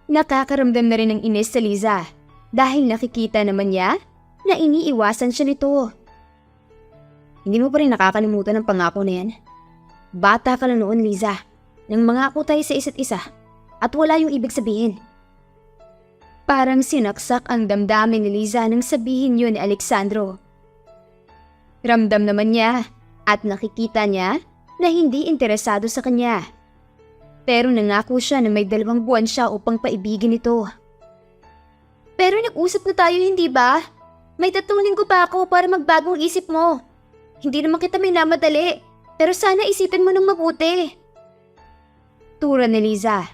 Nakakaramdam na rin ng inis sa Liza dahil nakikita naman niya na iniiwasan siya nito. Hindi mo pa rin nakakalimutan ang pangako na yan? Bata ka lang noon, Liza, nang mangako tayo sa isa't isa at wala yung ibig sabihin. Parang sinaksak ang damdamin ni Liza nang sabihin yun ni Alexandro. Ramdam naman niya at nakikita niya na hindi interesado sa kanya. Pero nangako siya na may 2 buwan siya upang paibigin ito. Pero nag-usap na tayo, hindi ba? May 3 linggo pa ako para magbagong isip mo. Hindi naman kita minamadali, pero sana isipin mo ng mabuti. Tura ni Liza,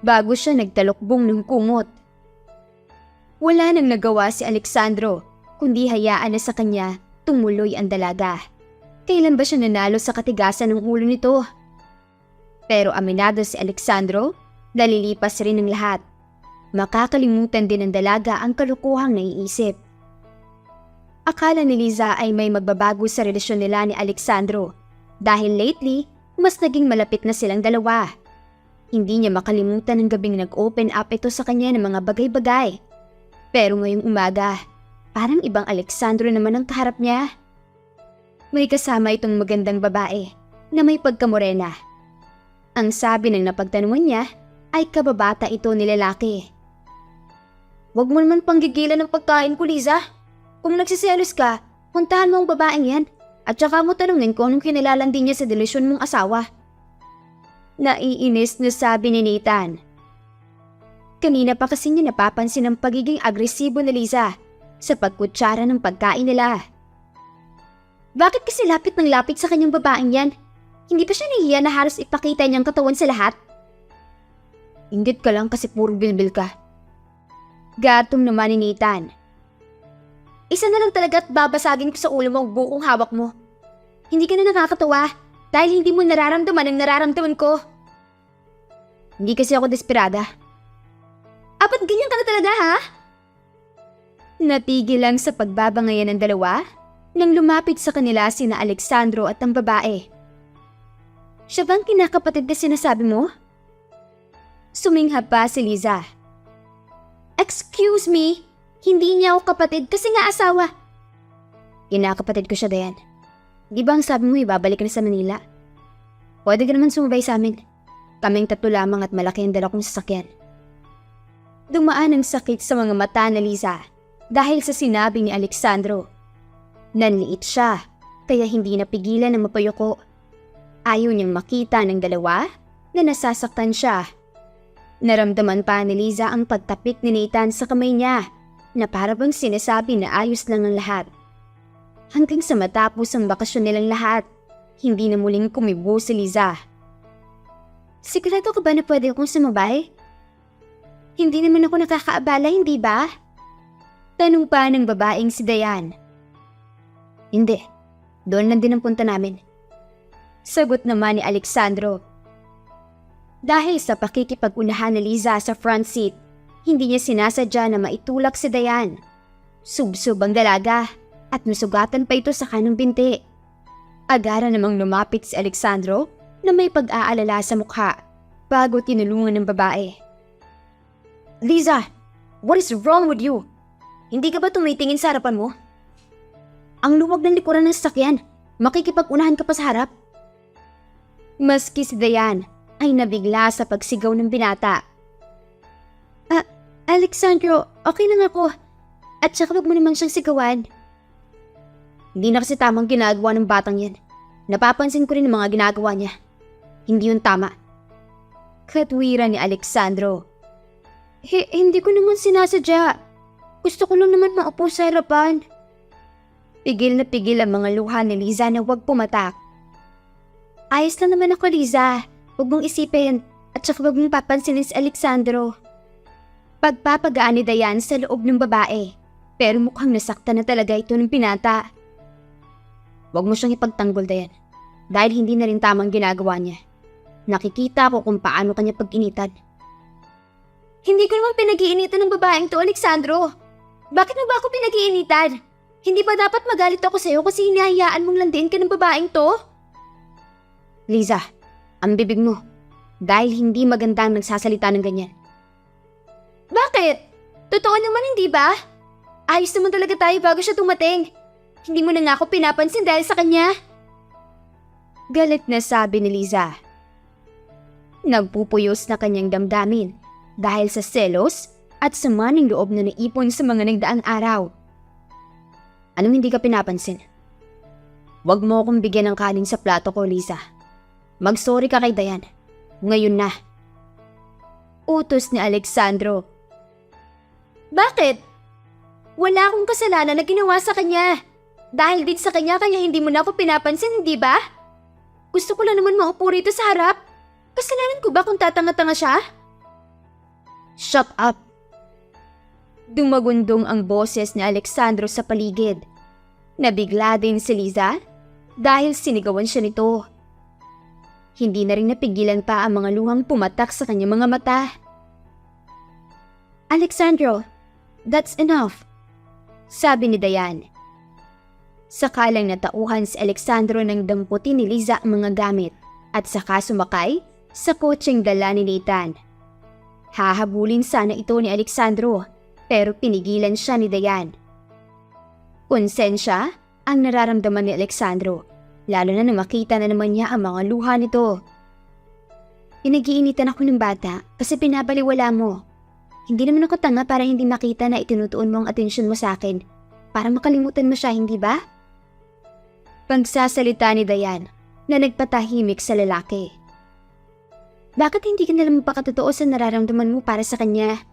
bago siya nagtalokbong ng kumot. Wala nang nagawa si Alexandro, kundi hayaan na sa kanya tumuloy ang dalaga. Kailan ba siya nanalo sa katigasan ng ulo nito? Pero aminado si Alexandro, nalilipas rin ang lahat. Makakalimutan din ng dalaga ang kalukuhang naiisip. Akala ni Liza ay may magbabago sa relasyon nila ni Alexandro dahil lately, mas naging malapit na silang dalawa. Hindi niya makalimutan ang gabing nag-open up ito sa kanya ng mga bagay-bagay. Pero ngayong umaga, parang ibang Alexandro naman ang kaharap niya. May kasama itong magandang babae na may pagkamorena. Ang sabi ng napagtanungan niya ay kababata ito ni lalaki. Huwag mo naman panggigilan ng pagkain ko, Liza. Kung nagsiselos ka, puntahan mo ang babaeng yan at saka mo tanungin kung anong kinilalang din niya sa delusyon mong asawa. Naiinis na sabi ni Nathan. Kanina pa kasi niya napapansin ang pagiging agresibo ni Liza sa pagkutsara ng pagkain nila. Bakit kasi lapit ng lapit sa kanyang babaeng yan? Hindi pa siya nahiya na halos ipakita niyang katawan sa lahat? Inggit ka lang kasi puro bilbil ka. Gatong naman ni Nathan. Isa na lang talaga at babasagin ko sa ulo mo ang bukong hawak mo. Hindi ka na nakakatawa dahil hindi mo nararamdaman ang nararamdaman ko. Hindi kasi ako desperada. Apat ganyan ka na talaga, ha? Natigil lang sa pagbabangayan ng dalawa nang lumapit sa kanila sina Alexandro at ang babae. Siya bang kinakapatid na sinasabi mo? Sumingha pa si Liza. Excuse me, hindi niya ako kapatid kasi nga asawa. Kinakapatid ko siya, Dayan. Di ba ang sabi mo ibabalik ka na sa Manila? Pwede ka naman sumabay sa amin. Kaming 3 lamang at malaki ang dala kong sasakyan. Dumaan ang sakit sa mga mata ni Liza dahil sa sinabi ni Alexandro. Nanliit siya, kaya hindi napigilan ng mapayuko. Ayaw niyang makita ng dalawa na nasasaktan siya. Naramdaman pa ni Liza ang pagtapik ni Nathan sa kamay niya na para bang sinasabi na ayos lang ang lahat. Hanggang sa matapos ang bakasyon nilang lahat, hindi na muling kumibo si Liza. Sigurado ka ba na pwede akong sumabay? Hindi naman ako nakakaabala, hindi ba? Tanong pa ng babaeng si Dayan. Hindi, doon lang din ang punta namin. Sagot naman ni Alexandro. Dahil sa pakikipag-unahan ni Liza sa front seat, hindi niya sinasadya na maitulak si Dayan. Subsob ang dalaga at nasugatan pa ito sa kanang binti. Agara namang lumapit si Alexandro na may pag-aalala sa mukha bago tinulungan ng babae. Liza, what is wrong with you? Hindi ka ba tumitingin sa harapan mo? Ang luwag ng likuran ng sasakyan, makikipag-unahan ka pa sa harap. Maski si Dayan ay nabigla sa pagsigaw ng binata. Alexandro, okay lang ako. At saka wag mo naman siyang sigawan. Hindi na kasi tamang ginagawa ng batang yan. Napapansin ko rin ang mga ginagawa niya. Hindi yun tama. Katwiran ni Alexandro. Hindi ko naman sinasadya. Gusto ko lang naman maupo sa harapan. Pigil na pigil ang mga luha ni Liza na wag pumatak. Ayos lang naman ako, Liza. Huwag mong isipin at saka huwag mong papansinin si Alexandro. Pagpapagaan ni Dayan sa loob ng babae, pero mukhang nasaktan na talaga ito ng pinata. Huwag mo siyang ipagtanggol, Dayan, dahil hindi na rin tamang ginagawa niya. Nakikita ko kung paano kanya pag-initan. Hindi ko naman pinag-iinitan ng babaeng to, Alexandro. Bakit mo ba ako pinag-iinitan? Hindi ba dapat magalit ako sa'yo kasi hinahayaan mong landiin ka ng babaeng to? Liza, ang bibig mo, dahil hindi magandang nagsasalita ng ganyan. Bakit? Totoo naman, hindi ba? Ayos naman talaga tayo bago siya dumating. Hindi mo na nga ako pinapansin dahil sa kanya. Galit na sabi ni Liza. Nagpupuyos na kanyang damdamin dahil sa selos at sama ng loob na naipon sa mga nagdaang araw. Anong hindi ka pinapansin? Huwag mo akong bigyan ng kanin sa plato ko, Liza. Mag-sorry ka kay Dayan. Ngayon na, Utos ni Alexandro. Bakit? Wala akong kasalanan na ginawa sa kanya. Dahil din sa kanya kaya hindi mo na ako pinapansin, hindi ba? Gusto ko lang naman maupo rito sa harap. Kasalanan ko ba kung tatanga-tanga siya? Shut up! Dumagundong ang boses ni Alexandro sa paligid. Nabigla din si Liza dahil sinigawan siya nito. Hindi na rin napigilan pa ang mga luhang pumatak sa kanyang mga mata. Alexandro, that's enough, sabi ni Dayan. Sakalang natauhan si Alexandro ng damputin ni Liza ang mga gamit at saka sumakay sa kotseng dala ni Nathan. Hahabulin sana ito ni Alexandro pero pinigilan siya ni Dayan. Konsensya ang nararamdaman ni Alexandro, lalo na makita na naman niya ang mga luha nito. Pinag-iinitan ako ng bata kasi pinabaliwala mo. Hindi naman ako tanga para hindi makita na itinutuon mo ang atensyon mo sa akin para makalimutan mo siya, hindi ba? Pagsasalita ni Dayan na nagpatahimik sa lalaki. Bakit hindi ka nalang magpakatotoo sa nararamdaman mo para sa kanya?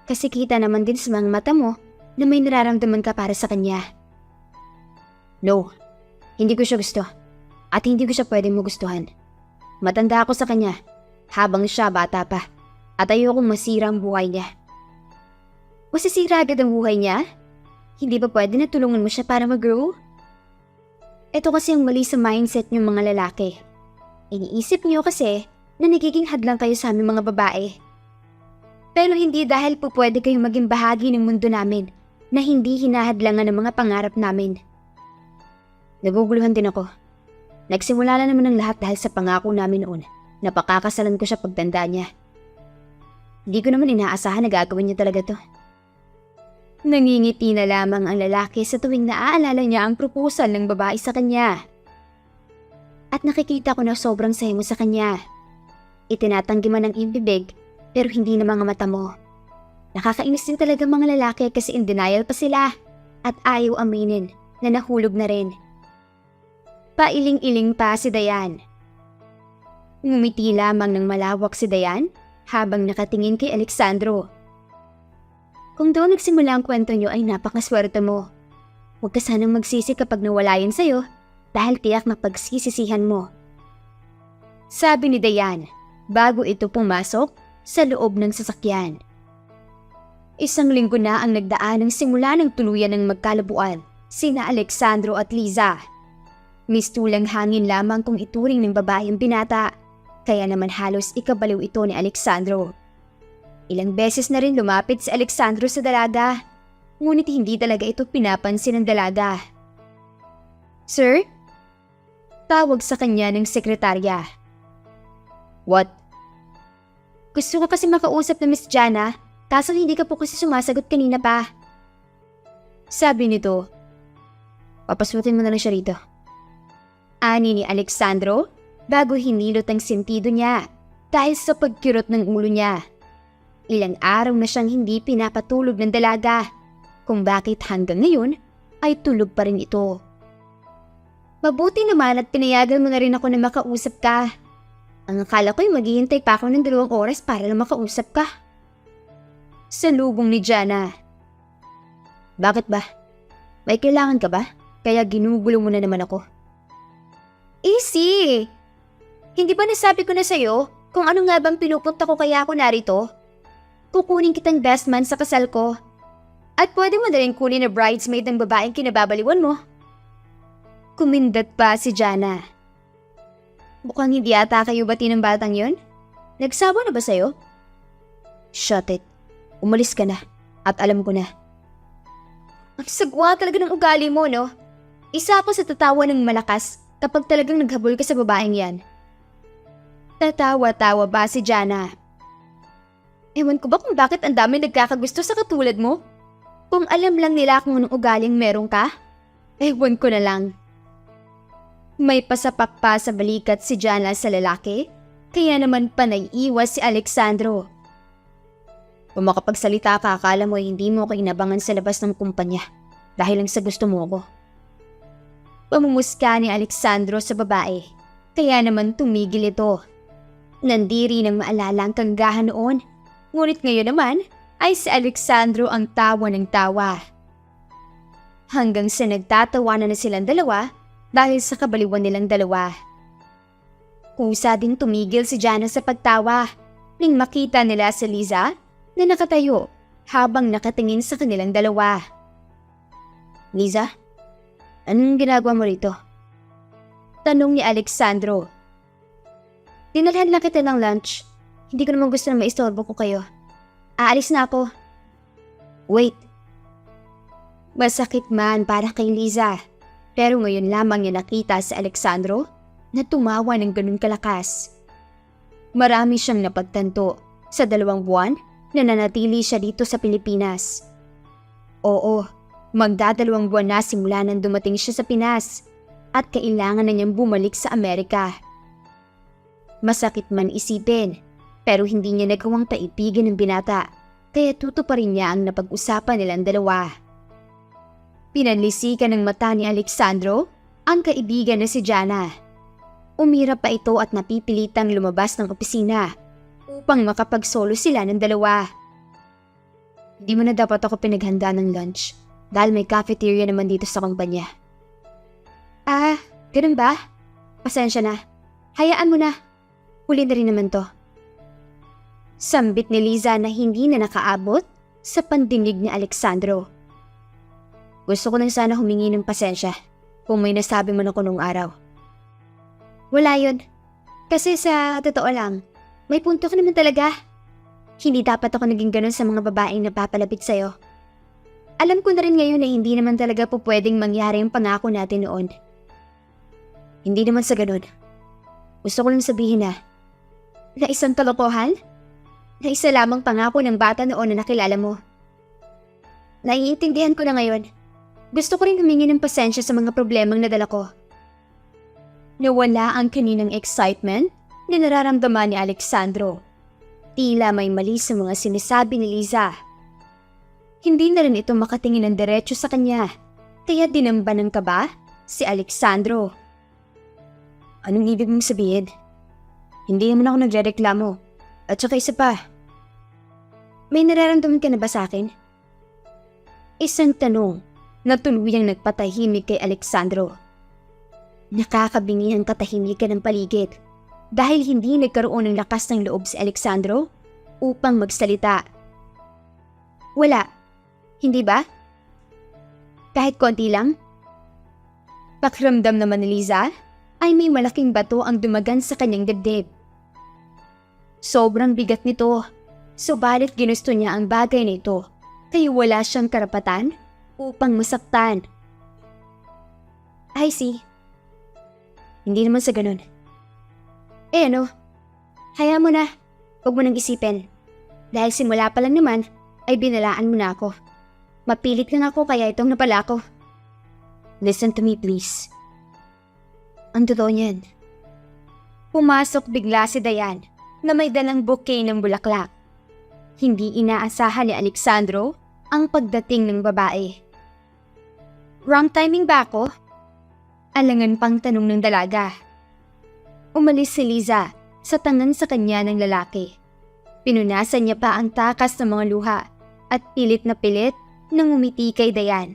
Kasi kita naman din sa mga mata mo na may nararamdaman ka para sa kanya. No, hindi ko siya gusto at hindi ko siya pwedeng magustuhan. Matanda ako sa kanya habang siya bata pa at ayokong masira ang buhay niya. Masisira agad ang buhay niya? Hindi ba pwede na tulungan mo siya para mag-grow? Ito kasi ang mali sa mindset niyong mga lalaki. Iniisip niyo kasi na nagiging hadlang kayo sa aming mga babae. Pero hindi dahil po pwede kayong maging bahagi ng mundo namin na hindi hinahadlangan ng mga pangarap namin. Naguguluhan din ako. Nagsimula na naman ang lahat dahil sa pangako namin noon na pakakasalan ko siya pagtanda niya. Hindi ko naman inaasahan na gagawin niya talaga to. Nangingiti na lamang ang lalaki sa tuwing naaalala niya ang proposal ng babae sa kanya. At nakikita ko na sobrang saya mo sa kanya. Itinatanggi man ang ibibig pero hindi na mga mata mo. Nakakainis din talaga mga lalaki kasi in denial pa sila at ayaw aminin na nahulog na rin. Pailing-iling pa si Dayan. Ngumiti lamang ng malawak si Dayan habang nakatingin kay Alexandro. Kung doon nagsimula ang kwento niyo ay napakaswerte mo. Huwag ka sanang magsisi kapag nawala yan sa'yo dahil tiyak na pagsisisihan mo. Sabi ni Dayan bago ito pumasok sa loob ng sasakyan. Isang linggo na ang nagdaan ng simula ng tuluyan ng magkalabuan sina Alexandro at Liza. Mistulang hangin lamang kung ituring ng babaeng binata, kaya naman halos ikabaliw ito ni Alexandro. Ilang beses na rin lumapit si Alexandro sa dalaga, ngunit hindi talaga ito pinapansin ng dalaga. Sir? Tawag sa kanya ng sekretarya. What? Gusto ko kasi makausap na Miss Jana, kaso hindi ka po kasi sumasagot kanina pa. Sabi nito, papasutin mo na lang siya rito. Ani ni Alexandro bago hinilot ang sentido niya dahil sa pagkirot ng ulo niya. Ilang araw na siyang hindi pinapatulog ng dalaga kung bakit hanggang ngayon ay tulog pa rin ito. Mabuti naman at pinayagan mo na rin ako na makausap ka. Ang akala ko'y maghihintay pa ako ng 2 oras para lang makausap ka. Salubong ni Jana. Bakit ba? May kailangan ka ba? Kaya ginugulo mo na naman ako. Easy! Hindi ba nasabi ko na sa'yo kung ano nga bang pinupunta ko kaya ako narito? Kukunin kitang best man sa kasal ko. At pwede mo na rin kunin na bridesmaid ng babaeng kinababaliwan mo. Kumindat pa si Jana. Mukhang hindi ata kayo bati ng batang yon? Nagsawa na ba sa'yo? Shut it. Umalis ka na. At alam ko na. Ang sagwa talaga ng ugali mo, no? Isa ako sa tatawa ng malakas kapag talagang naghabol ka sa babaeng yan. Tatawa-tawa ba si Jana? Ewan ko ba kung bakit ang dami nagkakagusto sa katulad mo? Kung alam lang nila kung anong ugaling meron ka, ewan ko na lang. May pasapak pa sa balikat si Jana sa lalaki, kaya naman panay-iwas si Alexandro. Kung makapagsalita ka, akala mo hindi mo ako inabangan sa labas ng kumpanya dahil lang sa gusto mo ako. Pamumuska ni Alexandro sa babae, kaya naman tumigil ito. Nandiri nang maalala ang kanggahan noon. Ngunit ngayon naman ay si Alexandro ang tawa ng tawa. Hanggang sa nagtatawanan na silang dalawa dahil sa kabaliwan nilang dalawa. Kusa din tumigil si Jana sa pagtawa nang makita nila si Liza na nakatayo habang nakatingin sa kanilang dalawa. Liza, anong ginagawa mo rito? Tanong ni Alexandro. Dinalhan lang kita ng lunch. Hindi ko naman gusto na maistorbo ko kayo. Aalis na ako. Wait. Masakit man para kay Liza. Pero ngayon lamang niya nakita si Alexandro na tumawa ng ganun kalakas. Marami siyang napagtanto sa 2 buwan na nanatili siya dito sa Pilipinas. Oo, magdadalawang buwan na simula nang dumating siya sa Pinas at kailangan na niyang bumalik sa Amerika. Masakit man isipin, pero hindi niya nagawang paipigan ng binata, kaya tutuparin niya ang napag-usapan nilang dalawa. Pinanlisikan ng mata ni Alexandro ang kaibigan na si Jana. Umirap pa ito at napipilitang lumabas ng opisina upang makapagsolo sila ng dalawa. Hindi mo na dapat ako pinaghanda ng lunch dahil may cafeteria naman dito sa kumpanya. Ah, ganun ba? Pasensya na. Hayaan mo na. Huli na rin naman to. Sambit ni Liza na hindi na nakaabot sa pandinig ni Alexandro. Gusto ko lang sana humingi ng pasensya kung may nasabi man ako nung araw. Wala yun. Kasi sa totoo lang, may punto ka naman talaga. Hindi dapat ako naging ganun sa mga babaeng napapalapit sa'yo. Alam ko na rin ngayon na hindi naman talaga po pwedeng mangyari yung pangako natin noon. Hindi naman sa ganun. Gusto ko lang sabihin na isang kalokohan? Na isa lamang pangako ng bata noon na nakilala mo. Naiintindihan ko na ngayon. Gusto ko rin humingi ng pasensya sa mga problemang nadala ko. Nawala ang kaninang excitement na nararamdaman ni Alexandro. Tila may mali sa mga sinasabi ni Liza. Hindi na rin ito makatingin ng diretso sa kanya, kaya dinamba ng kaba si Alexandro. Anong ibig mong sabihin? Hindi naman ako nagrereklamo. At saka isa pa. May nararamdaman ka na ba sa akin? Isang tanong na tuluyang nagpatahimik kay Alexandro. Nakakabingi ang katahimikan ng paligid dahil hindi nagkaroon ng lakas ng loob si Alexandro upang magsalita. Wala, hindi ba? Kahit konti lang? Pakiramdam naman ni Liza ay may malaking bato ang dumagan sa kanyang dibdib. Sobrang bigat nito, subalit ginusto niya ang bagay na ito kaya wala siyang karapatan upang masaktan. I see. Hindi naman sa ganun. Ano? Hayaan mo na. Huwag mo nang isipin. Dahil simula pa lang naman, ay binalaan mo na ako. Mapilit lang ako kaya itong napala ko. Listen to me please. Ang totoo niyan. Pumasok bigla si Dayan na may dalang bouquet ng bulaklak. Hindi inaasahan ni Alexandro ang pagdating ng babae. Wrong timing ba ako? Alangan pang tanong ng dalaga. Umalis si Liza sa tangan sa kanya ng lalaki. Pinunasan niya pa ang takas ng mga luha at pilit nang umiti kay Dayan.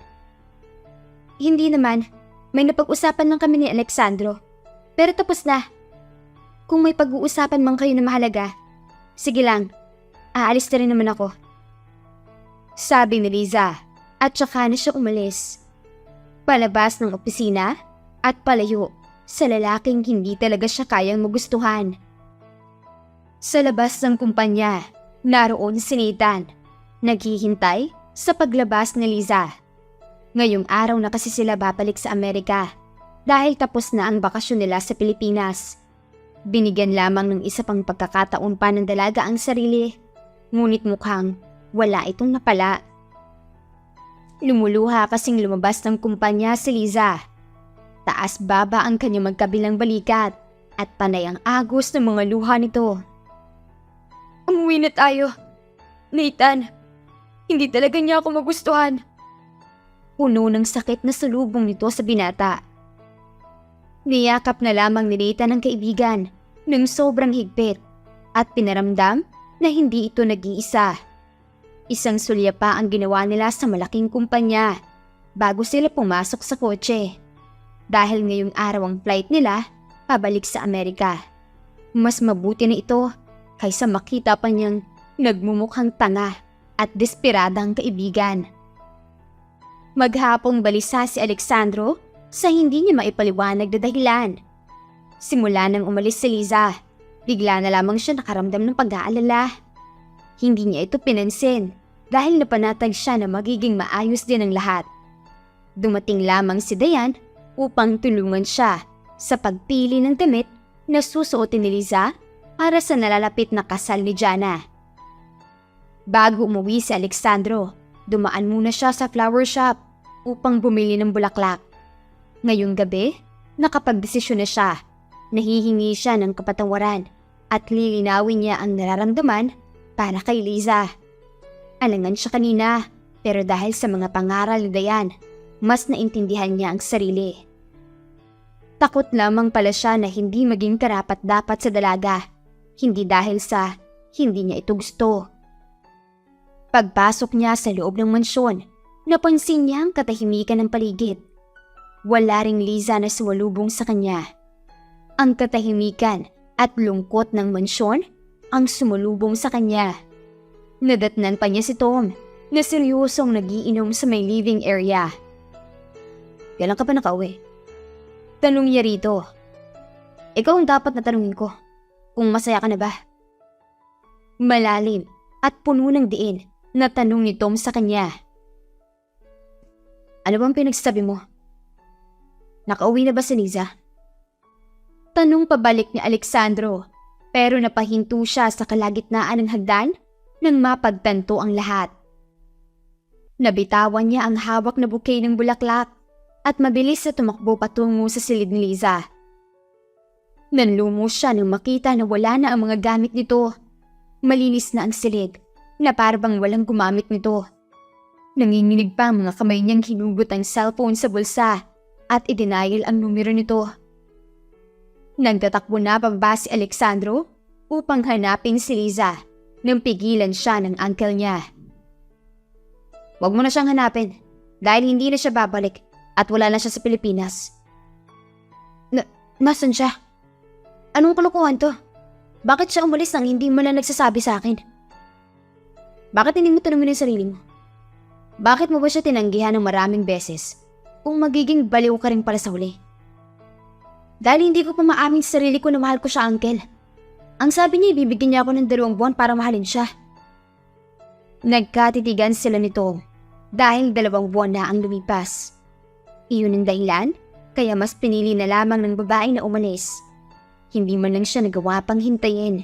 Hindi naman, may napag-usapan lang kami ni Alexandro. Pero tapos na. Kung may pag-uusapan man kayo na mahalaga, sige lang, aalis na rin naman ako. Sabi ni Liza at saka na siya umalis. Palabas ng opisina at palayo sa lalaking hindi talaga siya kayang magustuhan. Sa labas ng kumpanya, naroon si Nathan, naghihintay sa paglabas ni Liza. Ngayong araw na kasi sila babalik sa Amerika dahil tapos na ang bakasyon nila sa Pilipinas. Binigyan lamang ng isa pang pagkakataon pa ng dalaga ang sarili, ngunit mukhang wala itong napala. Lumuluha kasing lumabas ng kumpanya si Liza. Taas-baba ang kanyang magkabilang balikat at panay ang agos ng mga luha nito. Umuwi na tayo. Nathan, hindi talaga niya ako magustuhan. Puno ng sakit na salubong nito sa binata. Niyakap na lamang ni Nathan ang kaibigan ng sobrang higpit at pinaramdam na hindi ito nag-iisa. Isang sulya pa ang ginawa nila sa malaking kumpanya bago sila pumasok sa kotse. Dahil ngayong araw ang flight nila pabalik sa Amerika. Mas mabuti na ito kaysa makita pa niyang nagmumukhang tanga at desperadang kaibigan. Maghapong balisa si Alexandro sa hindi niya maipaliwanag na dahilan. Simula nang umalis si Liza, bigla na lamang siya nakaramdam ng pag-aalala. Hindi niya ito pinansin dahil napanatag siya na magiging maayos din ang lahat. Dumating lamang si Dayan upang tulungan siya sa pagpili ng damit na susuotin ni Liza para sa nalalapit na kasal ni Jana. Bago umuwi si Alexandro, dumaan muna siya sa flower shop upang bumili ng bulaklak. Ngayong gabi, nakapagdesisyon na siya. Nahihingi siya ng kapatawaran at lilinawin niya ang nararamdaman para kay Liza. Alangan siya kanina, pero dahil sa mga pangaral ni Dayan, mas naintindihan niya ang sarili. Takot lamang pala siya na hindi maging karapat-dapat sa dalaga, hindi dahil sa hindi niya ito gusto. Pagpasok niya sa loob ng mansyon, napansin niya ang katahimikan ng paligid. Wala ring Liza na sumalubong sa kanya. Ang katahimikan at lungkot ng mansyon ang sumalubong sa kanya. Nadatnan pa niya si Tom na seryosong nagiinom sa may living area. Kailan ka pa nakauwi? Tanong niya rito. Ikaw ang dapat na tanungin ko, kung masaya ka na ba? Malalim at puno ng diin na tanong ni Tom sa kanya. Ano bang pinagsasabi mo? Nakauwi na ba si Liza? Tanong pabalik ni Alexandro, pero napahinto siya sa kalagitnaan ng hagdan nang mapagtanto ang lahat. Nabitawan niya ang hawak na bouquet ng bulaklak at mabilis na tumakbo patungo sa silid ni Liza. Nanlumo siya nang makita na wala na ang mga gamit nito. Malinis na ang silid na parang walang gumamit nito. Nanginginig pa ang mga kamay niyang hinugot ang cellphone sa bulsa at idenial ang numero nito. Nagtatakbo na pababa si Alexandro upang hanapin si Liza nang pigilan siya ng uncle niya. Huwag mo na siyang hanapin dahil hindi na siya babalik at wala na siya sa Pilipinas. Nasaan siya? Anong kalokohan to? Bakit siya umalis nang hindi mo na nagsasabi sa akin? Bakit hindi mo tanongin ang sarili mo? Bakit mo ba siya tinanggihan ng maraming beses kung magiging baliw ka rin pala sa huli? Dahil hindi ko pa maamin sa sarili ko na mahal ko siya, uncle. Ang sabi niya, ibibigyan niya ako ng 2 buwan para mahalin siya. Nagkatitigan sila nito dahil 2 buwan na ang lumipas. Iyon ang dahilan, kaya mas pinili na lamang ng babae na umalis. Hindi man lang siya nagawa pang hintayin.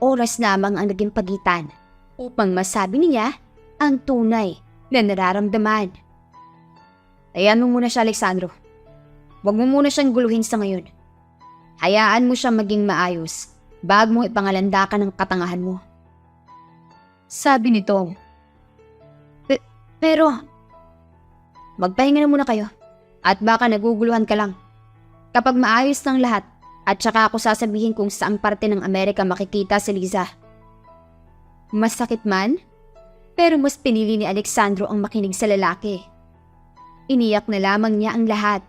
Oras lamang ang naging pagitan upang masabi niya ang tunay na nararamdaman. Hayaan mo muna siya, Alexandro. Huwag mo muna siyang guluhin sa ngayon. Hayaan mo siya maging maayos bago mo ipangalandakan ang katangahan mo. Sabi ni Tom. Pero, magpahinga na muna kayo at baka naguguluhan ka lang. Kapag maayos ng lahat at saka ako sasabihin kung saang parte ng Amerika makikita si Liza. Masakit man, pero mas pinili ni Alexandro ang makinig sa lalaki. Iniyak na lamang niya ang lahat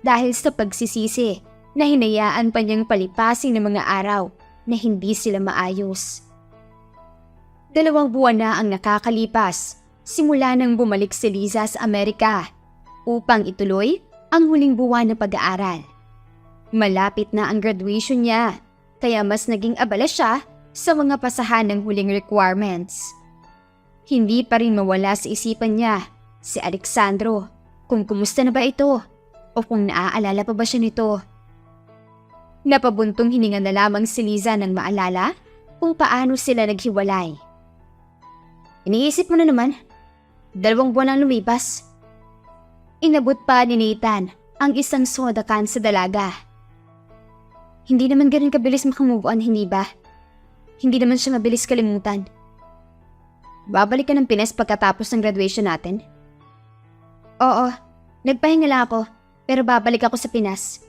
dahil sa pagsisisi na hinayaan pa niyang palipasin ng mga araw na hindi sila maayos. 2 buwan na ang nakakalipas simula nang bumalik si Liza sa Amerika upang ituloy ang huling buwan ng pag-aaral. Malapit na ang graduation niya kaya mas naging abala siya sa mga pasahan ng huling requirements. Hindi pa rin mawala sa isipan niya si Alexandro kung kumusta na ba ito o kung naaalala pa ba siya nito. Napabuntong hininga na lamang si Liza nang maalala kung paano sila naghiwalay. Iniisip mo na naman, 2 buwan ang lumipas. Inabot pa ni Nathan ang isang soda can sa dalaga. Hindi naman ganun kabilis makamove on, hindi ba? Hindi naman siya mabilis kalimutan. Babalik ka ng Pinas pagkatapos ng graduation natin? Oo, nagpahinga lang ako pero babalik ako sa Pinas.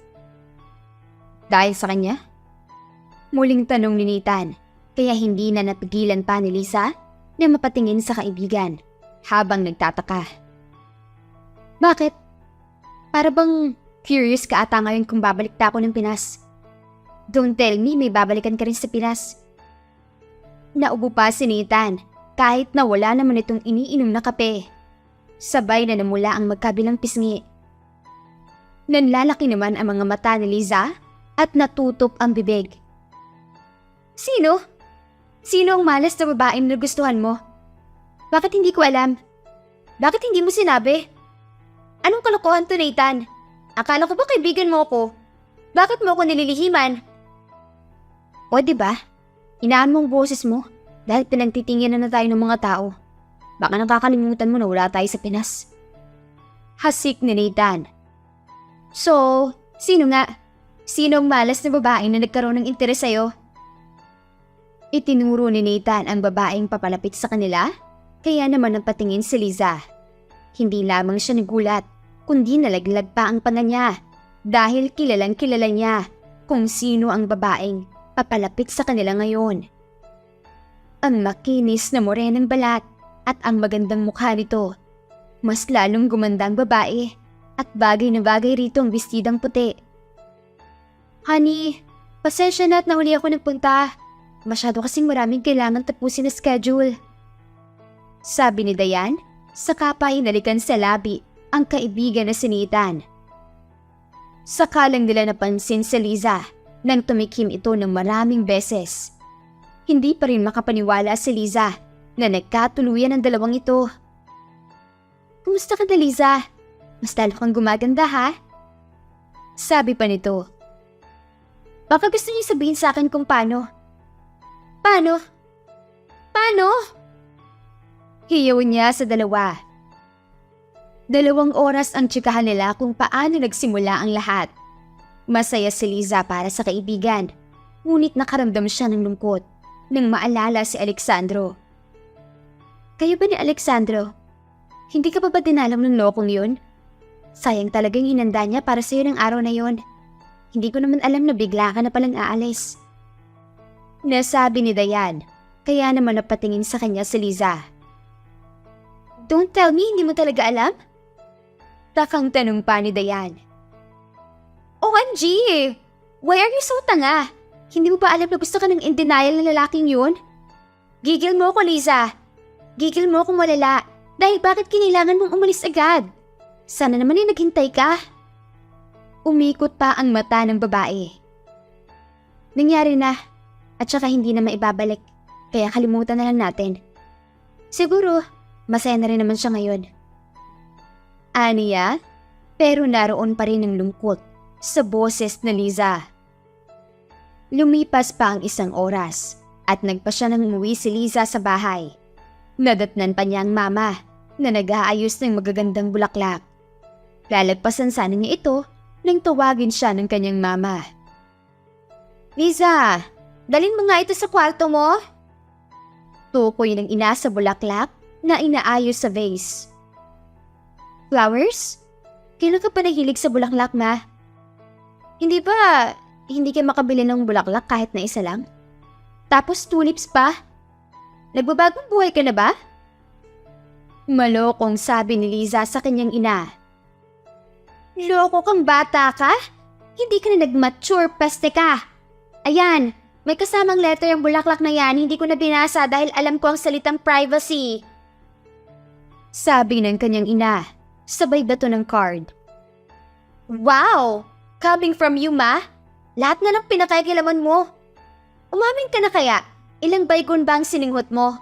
Dahil sa kanya? Muling tanong ni Nathan, kaya hindi na napigilan pa ni Liza na mapatingin sa kaibigan habang nagtataka. Bakit? Para bang curious ka ata ngayon kung babalik ta ako ng Pinas? Don't tell me may babalikan ka rin sa Pinas. Naubo pa si Nathan kahit na wala naman itong iniinom na kape. Sabay na namula ang magkabilang pisngi. Nanlalaki naman ang mga mata ni Liza at natutop ang bibig. Sino? Sino ang malas na babaeng nagustuhan mo? Bakit hindi ko alam? Bakit hindi mo sinabi? Anong kalokohan to, Nathan? Akala ko ba kaibigan mo ako? Bakit mo ako nililihiman? O diba? Inaan mo ang boses mo dahil pinagtitingin na tayo ng mga tao. Baka nakakalimutan mo na wala tayo sa Pinas. Hasik ni Nathan. So, sino nga? Sino ang malas na babaeng na nagkaroon ng interes sa'yo? Itinuro ni Nathan ang babaeng papalapit sa kanila, kaya naman ang patingin si Liza. Hindi lamang siya nagulat, kundi nalaglag pa ang panga niya dahil kilalang kilala niya kung sino ang babaeng papalapit sa kanila ngayon. Ang makinis na morenang balat at ang magandang mukha nito. Mas lalong gumanda ang babae at bagay na bagay rito ang bestidang puti. Honey, pasensya na at nahuli ako nagpunta. Masyado kasing maraming kailangan tapusin na schedule. Sabi ni Dayan, saka pa hinalikan sa labi ang kaibigan na si Nathan. Saka lang nila napansin si Liza nang tumikim ito ng maraming beses. Hindi pa rin makapaniwala si Liza na nagkatuluyan ang dalawang ito. Kumusta ka na, Liza? Mas lalo kang gumaganda, ha? Sabi pa nito. Baka gusto niyo sabihin sa akin kung paano. Paano? Paano? Hiyaw niya sa dalawa. 2 oras ang tsikahan nila kung paano nagsimula ang lahat. Masaya si Liza para sa kaibigan, ngunit nakaramdam siya ng lungkot nang maalala si Alexandro. Kayo ba ni Alexandro? Hindi ka pa ba dinalam ng lokong yun? Sayang talagang hinanda niya para sa'yo ng araw na yon. Hindi ko naman alam na bigla ka na palang aalis. Nasabi ni Dayan, kaya naman napatingin sa kanya si Liza. Don't tell me, hindi mo talaga alam? Takang tanong pa ni Dayan. OMG! Why are you so tanga? Hindi mo ba alam na gusto ka ng in denial na lalaking yun? Gigil mo ko, Liza. Gigil mo kung malala. Dahil bakit kinailangan mong umalis agad? Sana naman ay naghintay ka. Umikot pa ang mata ng babae. Nangyari na. At saka hindi na maibabalik, kaya kalimutan na lang natin. Siguro, masaya na rin naman siya ngayon. Aniya, pero naroon pa rin ang lungkot sa boses na Liza. Lumipas pa ang 1 oras at nagpa siya nang umuwi si Liza sa bahay. Nadatnan pa niya ang mama na nag-aayos ng magagandang bulaklak. Lalagpasan sana niya ito nang tawagin siya ng kanyang mama. Liza! Dalhin mo nga ito sa kwarto mo. Tukoy ng ina sa bulaklak na inaayos sa vase. Flowers? Kailan ka pa nahilig sa bulaklak, ma? Hindi ba, hindi ka makabili ng bulaklak kahit na isa lang? Tapos tulips pa? Nagbabagong buhay ka na ba? Malokong sabi ni Liza sa kanyang ina. Loko kang bata ka? Hindi ka na nag-mature, peste ka. Ayan. May kasamang letter ang bulaklak na yan, hindi ko na binasa dahil alam ko ang salitang privacy. Sabi ng kanyang ina, sabay bato ng card. Wow! Coming from you, ma? Lahat na ng pinakakilaman mo. Umamin ka na kaya, ilang baygon ba ang sininghot mo?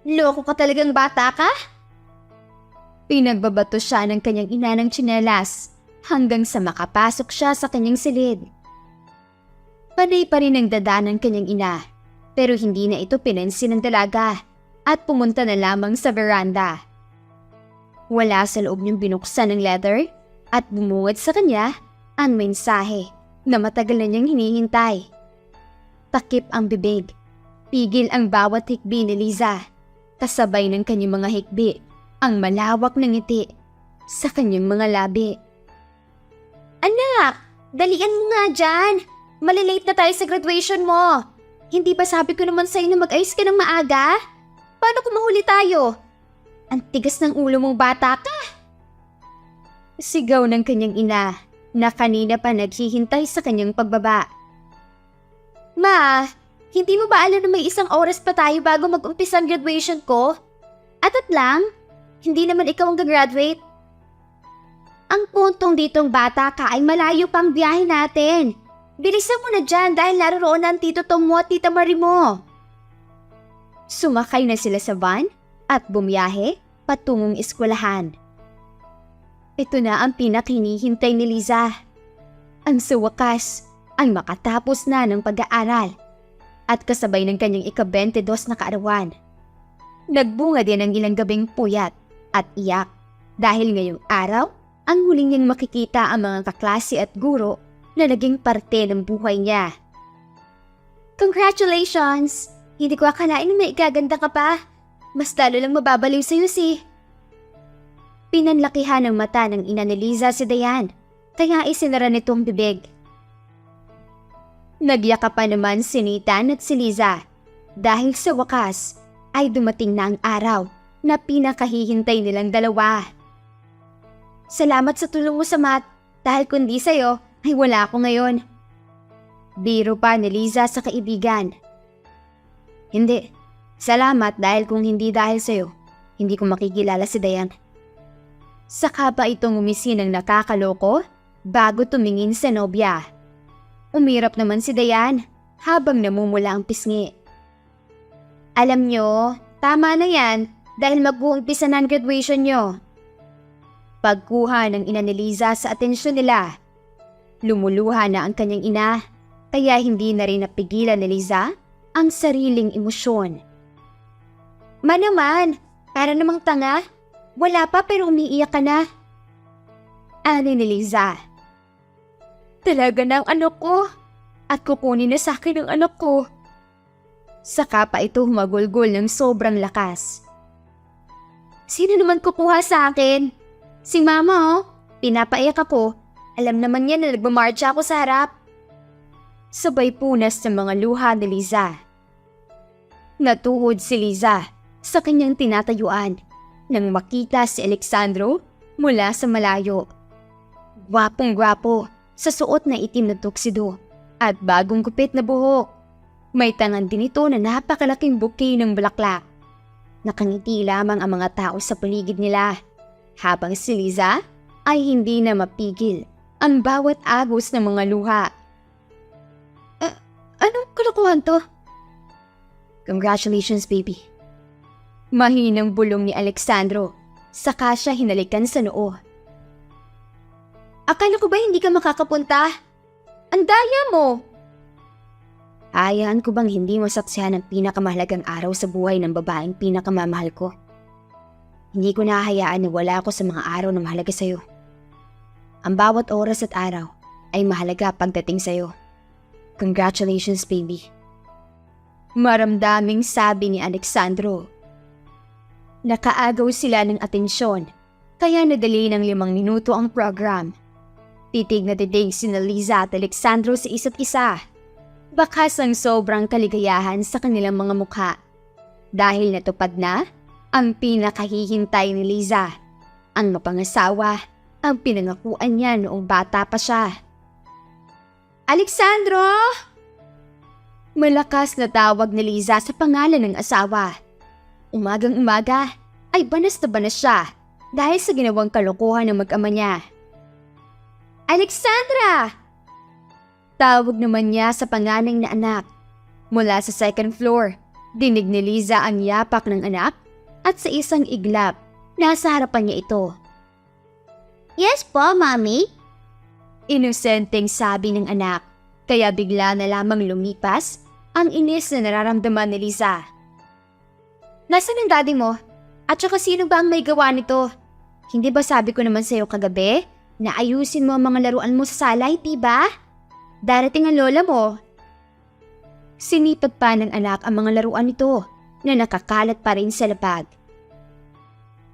Loko ka talagang bata ka? Pinagbabato siya ng kanyang ina ng tsinelas hanggang sa makapasok siya sa kanyang silid. Panay pa rin ang dada ng kanyang ina, pero hindi na ito pinansin ng dalaga at pumunta na lamang sa veranda. Wala sa loob niyang binuksan ng letter at bumungad sa kanya ang mensahe na matagal na niyang hinihintay. Takip ang bibig, pigil ang bawat hikbi ni Liza, kasabay ng kanyang mga hikbi ang malawak na ngiti sa kanyang mga labi. Anak, dalian mo nga dyan! Malilate na tayo sa graduation mo. Hindi ba sabi ko naman sa'yo na mag-ayos ka ng maaga? Paano kung mahuli tayo? Ang tigas ng ulo mong bata ka. Sigaw ng kanyang ina na kanina pa naghihintay sa kanyang pagbaba. Ma, hindi mo ba alam na may isang oras pa tayo bago mag-umpisa ang graduation ko? At lang, hindi naman ikaw ang gagraduate. Ang puntong ditong bata ka ay malayo pang biyahe natin. Bilisan mo na dyan dahil naroon na ang Tito Tom mo at Tita Marie mo. Sumakay na sila sa van at bumiyahe patungong eskwelahan. Ito na ang pinakinihintay ni Liza. Ang sa wakas ay makatapos na ng pag-aaral at kasabay ng kanyang ika-22 na kaarawan. Nagbunga din ang ilang gabing puyat at iyak dahil ngayong araw ang huling niyang makikita ang mga kaklase at guro na naging parte ng buhay niya. Congratulations! Hindi ko akalain na may igaganda ka pa. Mas lalo lang mababaliw sa'yo si... Pinanlakihan ng mata ng ina ni Liza si Dayan, kaya isinara nito ang bibig. Nagyakapan naman si Nathan at si Liza dahil sa wakas ay dumating na ang araw na pinakahihintay nilang dalawa. Salamat sa tulong mo sa math dahil kundi sa'yo ay wala ako ngayon. Biro pa ni Liza sa kaibigan. Hindi, salamat dahil kung hindi dahil sa'yo, hindi ko makikilala si Dayan. Saka ba itong umisi ng nakakaloko bago tumingin sa nobya? Umirap naman si Dayan habang namumula ang pisngi. Alam nyo, tama na yan dahil mag-uumpisa na ang graduation nyo. Pagkuha ng ina ni Liza sa atensyon nila, lumuluha na ang kanyang ina kaya hindi na rin napigilan ni Liza ang sariling emosyon. Ma naman, para namang tanga. Wala pa pero umiiyak ka na. Ani ni Liza. Talaga na ang anak ko. At kukunin na sa akin ang anak ko. Saka pa ito humagulgol ng sobrang lakas. Sino naman kukuha sa akin? Si Mama oh. Pinapaiyak ako. Alam naman niya na nagmamarcha ako sa harap. Sabay punas ng mga luha ni Liza. Natuhod si Liza sa kanyang tinatayuan nang makita si Alexandro mula sa malayo. Gwapong-gwapo sa suot na itim na tuxedo at bagong gupit na buhok. May tangan din ito na napakalaking bouquet ng bulaklak. Nakangiti lamang ang mga tao sa paligid nila habang si Liza ay hindi na mapigil ang bawat agos ng mga luha. Anong kalokohan to? Congratulations, baby. Mahinang bulong ni Alexandro, saka siya hinalikan sa noo. Akala ko ba hindi ka makakapunta? Ang daya mo! Hayaan ko bang hindi mo saksihan ang pinakamahalagang araw sa buhay ng babaeng pinakamamahal ko? Hindi ko nahahayaan na wala ako sa mga araw na mahalaga sa'yo. Ang bawat oras at araw ay mahalaga pagdating sa'yo. Congratulations, baby. Maramdaming sabi ni Alexandro. Nakaagaw sila ng atensyon, kaya nadali ng 5 minuto ang program. Titig na titig sina Liza at Alexandro sa isa't isa. Bakas ang sobrang kaligayahan sa kanilang mga mukha. Dahil natupad na ang pinakahihintay ni Liza, ang mapangasawa, ang pinangakuan niya noong bata pa siya. Alexandro! Malakas na tawag ni Liza sa pangalan ng asawa. Umagang-umaga ay banas na banas siya dahil sa ginawang kalokohan ng mag-ama niya. Alexandra! Tawag naman niya sa panganay na anak. Mula sa second floor, dinig ni Liza ang yapak ng anak at sa isang iglap, nasa harapan niya ito. Yes po, Mommy. Inosenteng sabi ng anak, kaya bigla na lamang lumipas ang inis na nararamdaman ni Liza. Nasaan ang daddy mo? At saka sino ba ang may gawa nito? Hindi ba sabi ko naman sa'yo kagabi na ayusin mo ang mga laruan mo sa sala, di ba? Darating ang lola mo. Sinipat pa ng anak ang mga laruan nito na nakakalat pa rin sa labag.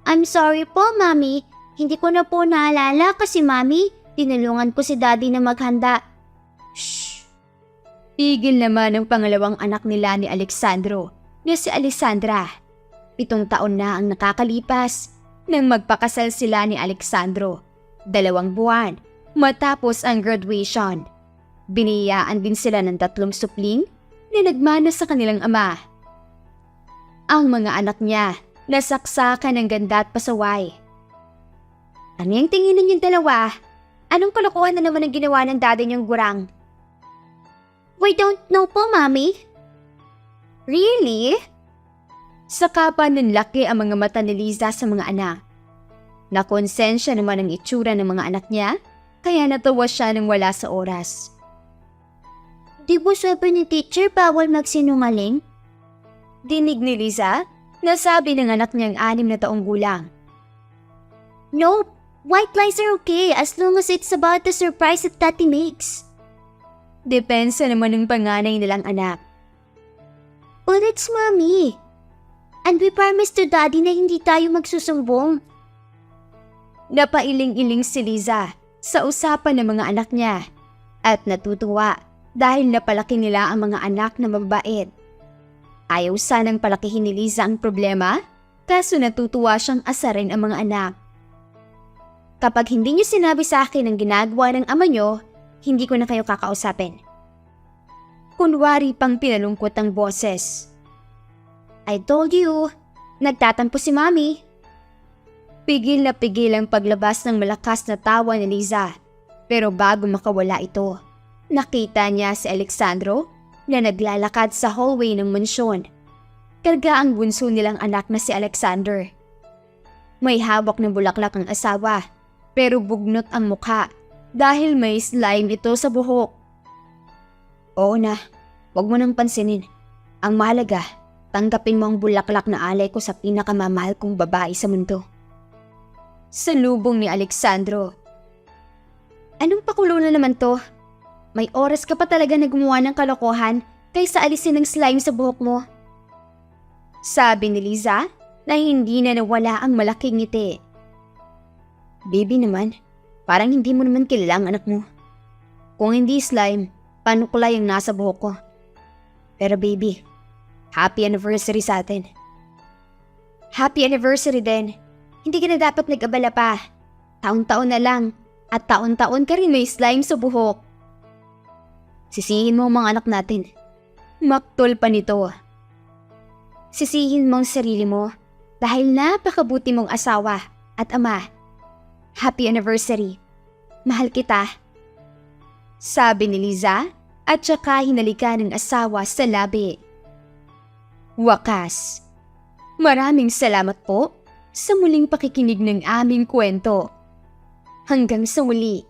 I'm sorry po, Mommy. Hindi ko na po naalala kasi, Mommy, tinulungan ko si Daddy na maghanda. Shh! Pigil naman ang pangalawang anak nila ni Alexandro na si Alessandra. 7 taon na ang nakakalipas nang magpakasal sila ni Alexandro. 2 buwan matapos ang graduation. Biniyaan din sila ng 3 supling na nagmana sa kanilang ama. Ang mga anak niya nasaksakan ng ganda at pasaway. Ano yung tingin ninyong dalawa? Anong kalokohan na naman ang ginawa ng daddy niyong gurang? We don't know po, Mommy. Really? Saka pa nanlaki ang mga mata ni Liza sa mga anak. Nakonsensya naman ang itsura ng mga anak niya, kaya natawa siya nang wala sa oras. Di ba sabi ni teacher bawal magsinungaling? Dinig ni Liza, nasabi ng anak niyang 6 na taong gulang. No, white lies are okay as long as it's about the surprise that Daddy makes. Depensa naman ng panganay nilang anak. But it's Mommy. And we promise to Daddy na hindi tayo magsusumbong. Napailing-iling si Liza sa usapan ng mga anak niya at natutuwa dahil napalaki nila ang mga anak na mabait. Ayaw sanang palakihin ni Liza ang problema, kaso natutuwa siyang asarin ang mga anak. Kapag hindi niyo sinabi sa akin ang ginagawa ng ama niyo, hindi ko na kayo kakausapin. Kunwari pang pinalungkot ang boses. I told you, nagtatampo si Mommy. Pigil na pigil ang paglabas ng malakas na tawa ni Liza, pero bago makawala ito, nakita niya si Alexandro na naglalakad sa hallway ng mansyon. Karga ang bunso nilang anak na si Alexander. May hawak ng bulaklak ang asawa, pero bugnot ang mukha dahil may slime ito sa buhok. Oo na, wag mo nang pansinin. Ang mahalaga, tanggapin mo ang bulaklak na alay ko sa pinakamamahal kong babae sa mundo. Salubong ni Alexandro. Anong pakulo na naman to? May oras ka pa talaga na gumawa ng kalokohan kaysa alisin ng slime sa buhok mo. Sabi ni Liza na hindi na nawala ang malaking ngiti. Baby naman, parang hindi mo naman kilala ang anak mo. Kung hindi slime, panukulay ang nasa buhok ko. Pero baby, happy anniversary sa atin. Happy anniversary din. Hindi ka na dapat nag-abala pa. Taon-taon na lang at taon-taon ka rin may slime sa buhok. Sisihin mo ang mga anak natin. Maktol pa nito. Sisihin mo ang sarili mo dahil napakabuti mong asawa at ama. Happy anniversary. Mahal kita. Sabi ni Liza at saka hinalikan ng asawa sa labi. Wakas. Maraming salamat po sa muling pakikinig ng aming kwento. Hanggang sa muli.